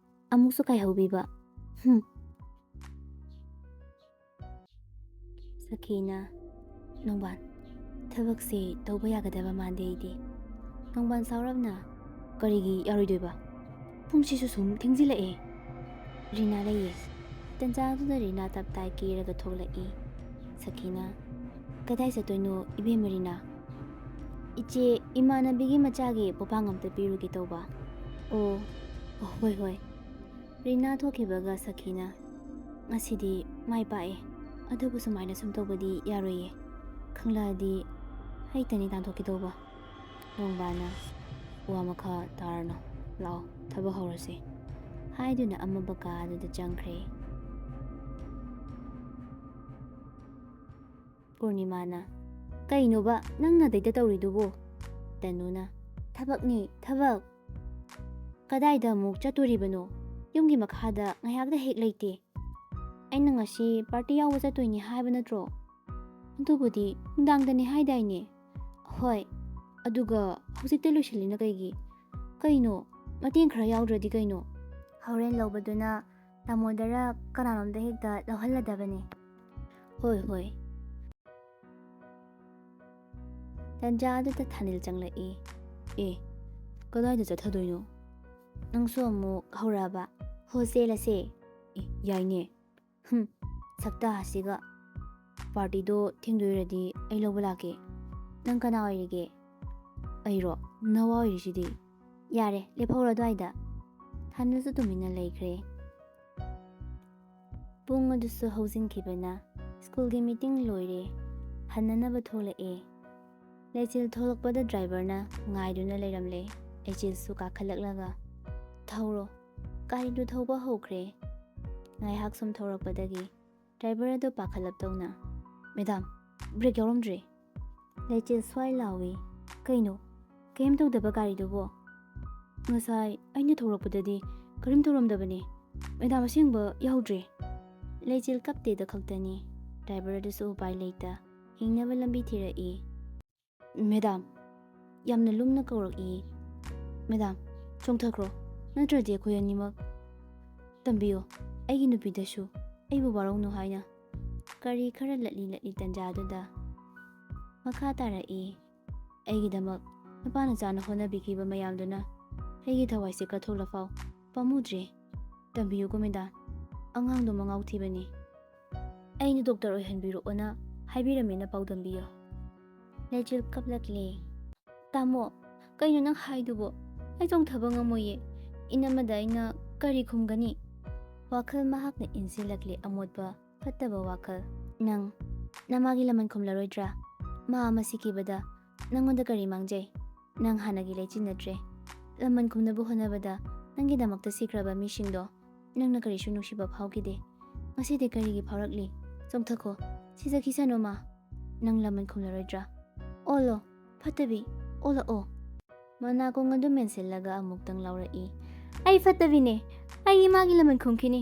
ꯑꯃꯨꯛꯁꯨ ꯀꯥꯏꯍꯧꯕꯤꯕ꯫ ꯁꯈꯤꯅ, ꯅꯣꯡꯕꯥꯟ, ꯊꯕꯛꯁꯦ ꯇꯧꯕ ꯌꯥꯒꯗꯕ ꯃꯥꯟꯗꯦ ꯑꯩꯗꯤ꯫ ꯅꯣꯡꯕꯥꯟ ꯁꯥꯎꯔꯞꯅ, ꯀꯔꯤꯒꯤ ꯌꯥꯔꯣꯏꯗꯣꯏꯕ? ꯄꯨꯡꯁꯤꯁꯨ ꯁꯨꯝ ꯊꯦꯡꯖꯤꯜꯂꯛꯑꯦ꯫ ꯔꯤꯅꯥ ꯂꯩꯌꯦ, ꯇꯟꯖꯥꯗꯨꯗ ꯔꯤꯅꯥ ꯇꯞꯇꯥꯏ ꯀꯦꯔꯒ ꯊꯣꯛꯂꯛꯏ꯫ ꯁꯈꯤꯅ ꯀꯗꯥꯏ ꯆꯠꯇꯣꯏꯅꯣ ꯏꯕꯦꯝꯃ ꯔꯤꯅꯥ? ꯏꯆꯦ ꯏꯃꯥꯟꯅꯕꯤꯒꯤ ꯃꯆꯥꯒꯤ ꯄꯣꯄꯥꯡ ꯑꯝꯇ ꯄꯤꯔꯨꯒꯦ ꯇꯧꯕ꯫ ꯑꯣ ꯍꯣꯏ ꯍꯣꯏ꯫ ꯔꯤꯅꯥ ꯊꯣꯛꯈꯤꯕꯒ ꯁꯈꯤꯅ ꯉꯁꯤꯗꯤ ꯃꯥꯏ ꯄꯥꯛꯑꯦ, ꯑꯗꯨꯕꯨ ꯁꯨꯃꯥꯏꯅ ꯁꯨꯝ ꯇꯧꯕꯗꯤ ꯌꯥꯔꯣꯏꯌꯦ, ꯈꯪꯂꯛꯑꯗꯤ ꯍꯩꯇꯅꯤ ꯇꯥꯟꯊꯣꯛꯀꯦ ꯇꯧꯕ꯫ ꯅꯣꯡꯕꯥꯅ ꯋꯥ ꯃꯈꯥ ꯇꯥꯔꯅꯣ, ꯂꯥꯛꯑꯣ ꯊꯕꯛ ꯍꯧꯔꯁꯤ ꯍꯥꯏꯗꯨꯅ ꯑꯃꯝꯕ ꯀꯥ ꯑꯗꯨꯗ ꯆꯪꯈ꯭ꯔꯦ꯫ ꯄꯨꯔꯅꯤꯃꯥꯅ ꯀꯩꯅꯣꯕ ꯅꯪ ꯅꯥꯇꯩꯗ ꯇꯧꯔꯤꯗꯨꯕꯣ? ꯇꯅꯨꯅ ꯊꯕꯛꯅꯤ ꯊꯕꯛ꯫ ꯀꯗꯥꯏꯗ ꯑꯃꯨꯛ ꯆꯠꯇꯣꯔꯤꯕꯅꯣ? ꯌꯨꯝꯒꯤ ꯃꯈꯥꯗ ꯉꯥꯏꯍꯥꯛꯇ ꯍꯦꯛ ꯂꯩꯇꯦ꯫ ꯑꯩꯅ ꯉꯁꯤ ꯄꯥꯔꯇꯤ ꯌꯥꯎꯕ ꯆꯠꯇꯣꯏꯅꯤ ꯍꯥꯏꯕ ꯅꯠꯇ꯭ꯔꯣ? ꯑꯗꯨꯕꯨꯗꯤ ꯅꯨꯡꯗꯥꯡꯗꯅꯤ ꯍꯥꯏꯗꯥꯏꯅꯦ? ꯍꯣꯏ, ꯑꯗꯨꯒ ꯍꯧꯖꯤꯛꯇ ꯂꯣꯏꯁꯤꯜꯂꯤꯅ ꯀꯩꯒꯤ? ꯀꯩꯅꯣ ꯃꯇꯦꯡ ꯈꯔ ꯌꯥꯎꯗ꯭ꯔꯗꯤ ꯀꯩꯅꯣ? ꯍꯣꯔꯦꯟ ꯂꯧꯕꯗꯨꯅ ꯇꯥꯃꯣꯗꯔ ꯀꯅꯥꯅꯣꯝꯗ ꯍꯦꯛꯇ ꯂꯧꯍꯜꯂꯗꯕꯅꯦ꯫ ꯍꯣꯏ ꯍꯣꯏ꯫ ꯇꯟꯖꯥ ꯑꯗꯨꯗ ꯊꯥꯅꯤꯜ ꯆꯪꯂꯛꯏ꯫ ꯑꯦ ꯀꯗꯥꯏꯗ ꯆꯠꯊꯗꯣꯏꯅꯣ? ꯅꯪꯁꯨ ꯑꯃꯨꯛ ꯍꯧꯔꯛꯑꯕ? ꯍꯣ ꯆꯦꯜꯂꯁꯦ꯫ ꯑꯦ ꯌꯥꯏꯅꯦ꯫ ꯁꯛꯇꯥꯁꯤꯒ꯫ ꯄꯥꯔꯇꯤꯗꯣ ꯊꯦꯡꯗꯣꯏꯔꯗꯤ ꯑꯩ ꯂꯧꯕ ꯂꯥꯛꯀꯦ꯫ ꯅꯪ ꯀꯅꯥ ꯑꯣꯏꯔꯤꯒꯦ? ꯑꯩꯔꯣ? ꯅꯋꯥ ꯑꯣꯏꯔꯤꯁꯤꯗꯤ꯫ ꯌꯥꯔꯦ ꯂꯦꯞꯍꯧꯔꯣ ꯑꯗꯨꯋꯥꯏꯗ꯫ ꯊꯥꯅꯤꯜꯁꯨ ꯇꯨꯃꯤꯟꯅ ꯂꯩꯈ꯭ꯔꯦ꯫ ꯄꯨꯡ ꯑꯗꯨꯁꯨ ꯍꯧꯖꯤꯟꯈꯤꯕꯅ ꯁ꯭ꯀꯨꯜꯒꯤ ꯃꯤꯇꯤꯡ ꯂꯣꯏꯔꯦ, ꯍꯟꯅꯅꯕ ꯊꯣꯛꯂꯛꯑꯦ꯫ ꯂꯩꯆꯤꯜ ꯊꯣꯛꯂꯛꯄꯗ ꯗ꯭ꯔꯥꯏꯚꯔꯅ ꯉꯥꯏꯗꯨꯅ ꯂꯩꯔꯝꯂꯦ꯫ ꯂꯩꯆꯤꯜꯁꯨ ꯀꯥꯈꯠꯂꯛꯂꯒ ꯊꯧꯔꯣ, ꯒꯥꯔꯤꯗꯨ ꯊꯧꯕ ꯍꯧꯈ꯭ꯔꯦ꯫ ꯉꯥꯏꯍꯥꯛ ꯁꯨꯝ ꯊꯧꯔꯛꯄꯗꯒꯤ ꯗ꯭ꯔꯥꯏꯚꯔ ꯑꯗꯨ ꯄꯥꯈꯠꯂꯞꯇꯧꯅ ꯃꯦꯗꯥꯝ ꯕ꯭ꯔꯦꯛ ꯌꯥꯎꯔꯝꯗ꯭ꯔꯦ꯫ ꯂꯩꯆꯤꯜ ꯁ꯭ꯋꯥꯏ ꯂꯥꯎꯏ꯫ ꯀꯩꯅꯣ ꯀꯩꯝ ꯇꯧꯗꯕ ꯒꯥꯔꯤꯗꯨꯕꯣ? ꯉꯁꯥꯏ ꯑꯩꯅ ꯊꯧꯔꯛꯄꯗꯗꯤ ꯀꯔꯤꯝ ꯇꯧꯔꯝꯗꯕꯅꯦ ꯃꯦꯗꯥꯝ, ꯑꯁꯦꯡꯕ ꯌꯥꯎꯗ꯭ꯔꯦ꯫ ꯂꯩꯆꯤꯜ ꯀꯞꯇꯦꯗ ꯈꯛꯇꯅꯤ꯫ ꯗ꯭ꯔꯥꯏꯚꯔ ꯑꯗꯨꯁꯨ ꯎꯄꯥꯏ ꯂꯩꯇ ꯍꯤꯡꯅꯕ ꯂꯝꯕꯤ ꯊꯤꯔꯛꯏ꯫ ꯃꯦꯗꯥꯝ ꯌꯥꯝꯅ ꯂꯨꯝꯅ ꯀꯧꯔꯛꯏ꯫ ꯃꯦꯗꯥꯝ ꯆꯣꯡꯊꯈ꯭ꯔꯣ, ꯅꯠꯇ꯭ꯔꯗꯤ ꯑꯩꯈꯣꯏ ꯑꯅꯤꯃꯛ ꯇꯝꯕꯤꯌꯣ ꯑꯩꯒꯤ ꯅꯨꯄꯤꯗꯁꯨ ꯑꯩꯕꯨ ꯋꯥꯔꯧꯅꯨ ꯍꯥꯏꯅ꯫ ꯀꯔꯤ ꯈꯔ ꯂꯠꯂꯤ ꯇꯟꯖꯥꯗꯨꯗ ꯃꯈꯥ ꯇꯥꯔꯛꯏ꯫ ꯑꯩꯒꯤꯗꯃꯛ ꯅꯨꯄꯥꯅ ꯆꯥꯅ ꯍꯣꯠꯅꯕꯤꯈꯤꯕ ꯃꯌꯥꯝꯗꯨꯅ ꯑꯩꯒꯤ ꯊꯋꯥꯏꯁꯦ ꯀꯠꯊꯣꯛꯂꯐꯥꯎ ꯄꯥꯝꯃꯨꯗ꯭ꯔꯦ꯫ ꯇꯝꯕꯤꯌꯨꯀꯣ ꯃꯦꯗꯥꯝ, ꯑꯉꯥꯡꯗꯣ ꯃꯉꯥꯎ ꯊꯤꯕꯅꯤ꯫ ꯑꯩꯅ ꯗꯣꯛꯇꯔ ꯑꯣꯏꯍꯟꯕꯤꯔꯛꯑꯣꯅ ꯍꯥꯏꯕꯤꯔꯝꯃꯦꯅ ꯄꯥꯎꯗꯝꯕꯤꯌꯣ꯫ ꯂꯩꯆꯤꯜ ꯀꯞꯂꯛꯂꯦ꯫ ꯇꯥꯃꯣ ꯀꯩꯅꯣ ꯅꯪ ꯍꯥꯏꯗꯨꯕꯣ? ꯑꯩ ꯆꯣꯡꯊꯕ ꯉꯝꯃꯣꯏꯌꯦ, ꯏꯅꯝꯃꯗ ꯑꯩꯅ ꯀꯔꯤ ꯈꯨꯝꯒꯅꯤ? ꯋꯥꯈꯜ ꯃꯍꯥꯛꯅ ꯏꯟꯁꯤꯜꯂꯛꯂꯦ, ꯑꯃꯣꯠꯄ ꯐꯠꯇꯕ ꯋꯥꯈꯜ꯫ ꯅꯪ ꯅꯃꯥꯒꯤ ꯂꯃꯟ ꯈꯨꯝꯂꯔꯣꯏꯗ꯭ꯔꯥ? ꯃꯥ ꯑꯃ ꯁꯤꯈꯤꯕꯗ ꯅꯪꯉꯣꯟꯗ ꯀꯔꯤ ꯃꯥꯡꯖꯩ? ꯅꯪ ꯍꯥꯟꯅꯒꯤ ꯂꯩꯆꯤꯜ ꯅꯠꯇ꯭ꯔꯦ꯫ ꯂꯃꯟ ꯈꯨꯝꯅꯕ ꯍꯣꯠꯅꯕꯗ ꯅꯪꯒꯤꯗꯃꯛꯇ ꯁꯤꯈ꯭ꯔꯕ ꯃꯤꯁꯤꯡꯗꯣ ꯅꯪꯅ ꯀꯔꯤꯁꯨ ꯅꯨꯡꯁꯤꯕ ꯐꯥꯎꯈꯤꯗꯦ꯫ ꯉꯁꯤꯗꯤ ꯀꯔꯤꯒꯤ ꯐꯥꯎꯔꯛꯂꯤ? ꯆꯣꯡꯊꯈꯣ, ꯁꯤꯖꯈꯤꯁꯅꯨ ꯃꯥ꯫ ꯅꯪ ꯂꯃꯟ ꯈꯨꯝꯂꯔꯣꯏꯗ꯭ꯔꯥ? ꯑꯣꯜꯂꯣ ꯐꯠꯇꯕꯤ, ꯑꯣꯜꯂꯛꯑꯣ꯫ ꯃꯅꯥꯀꯣꯡ ꯑꯗꯨ ꯃꯦꯟꯁꯤꯜꯂꯒ ꯑꯃꯨꯛꯇꯪ ꯂꯥꯎꯔꯛꯏ꯫ ꯑꯩ ꯐꯠꯇꯕꯤꯅꯦ, ꯑꯩ ꯏꯃꯥꯒꯤ ꯂꯃꯟ ꯈꯨꯝꯈꯤꯅꯤ꯫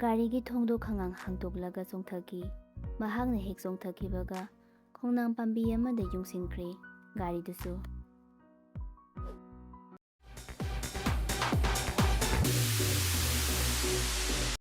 ꯒꯥꯔꯤꯒꯤ ꯊꯣꯡꯗꯣ ꯈꯪꯉꯪ ꯍꯥꯡꯗꯣꯛꯂꯒ ꯆꯣꯡꯊꯈꯤ꯫ ꯃꯍꯥꯛꯅ ꯍꯦꯛ ꯆꯣꯡꯊꯈꯤꯕꯒ ꯈꯣꯡꯅꯥꯡ ꯄꯥꯝꯕꯤ ꯑꯃꯗ ꯌꯨꯡꯁꯤꯟꯈ꯭ꯔꯦ꯫ ꯒꯥꯔꯤꯗꯨꯁꯨ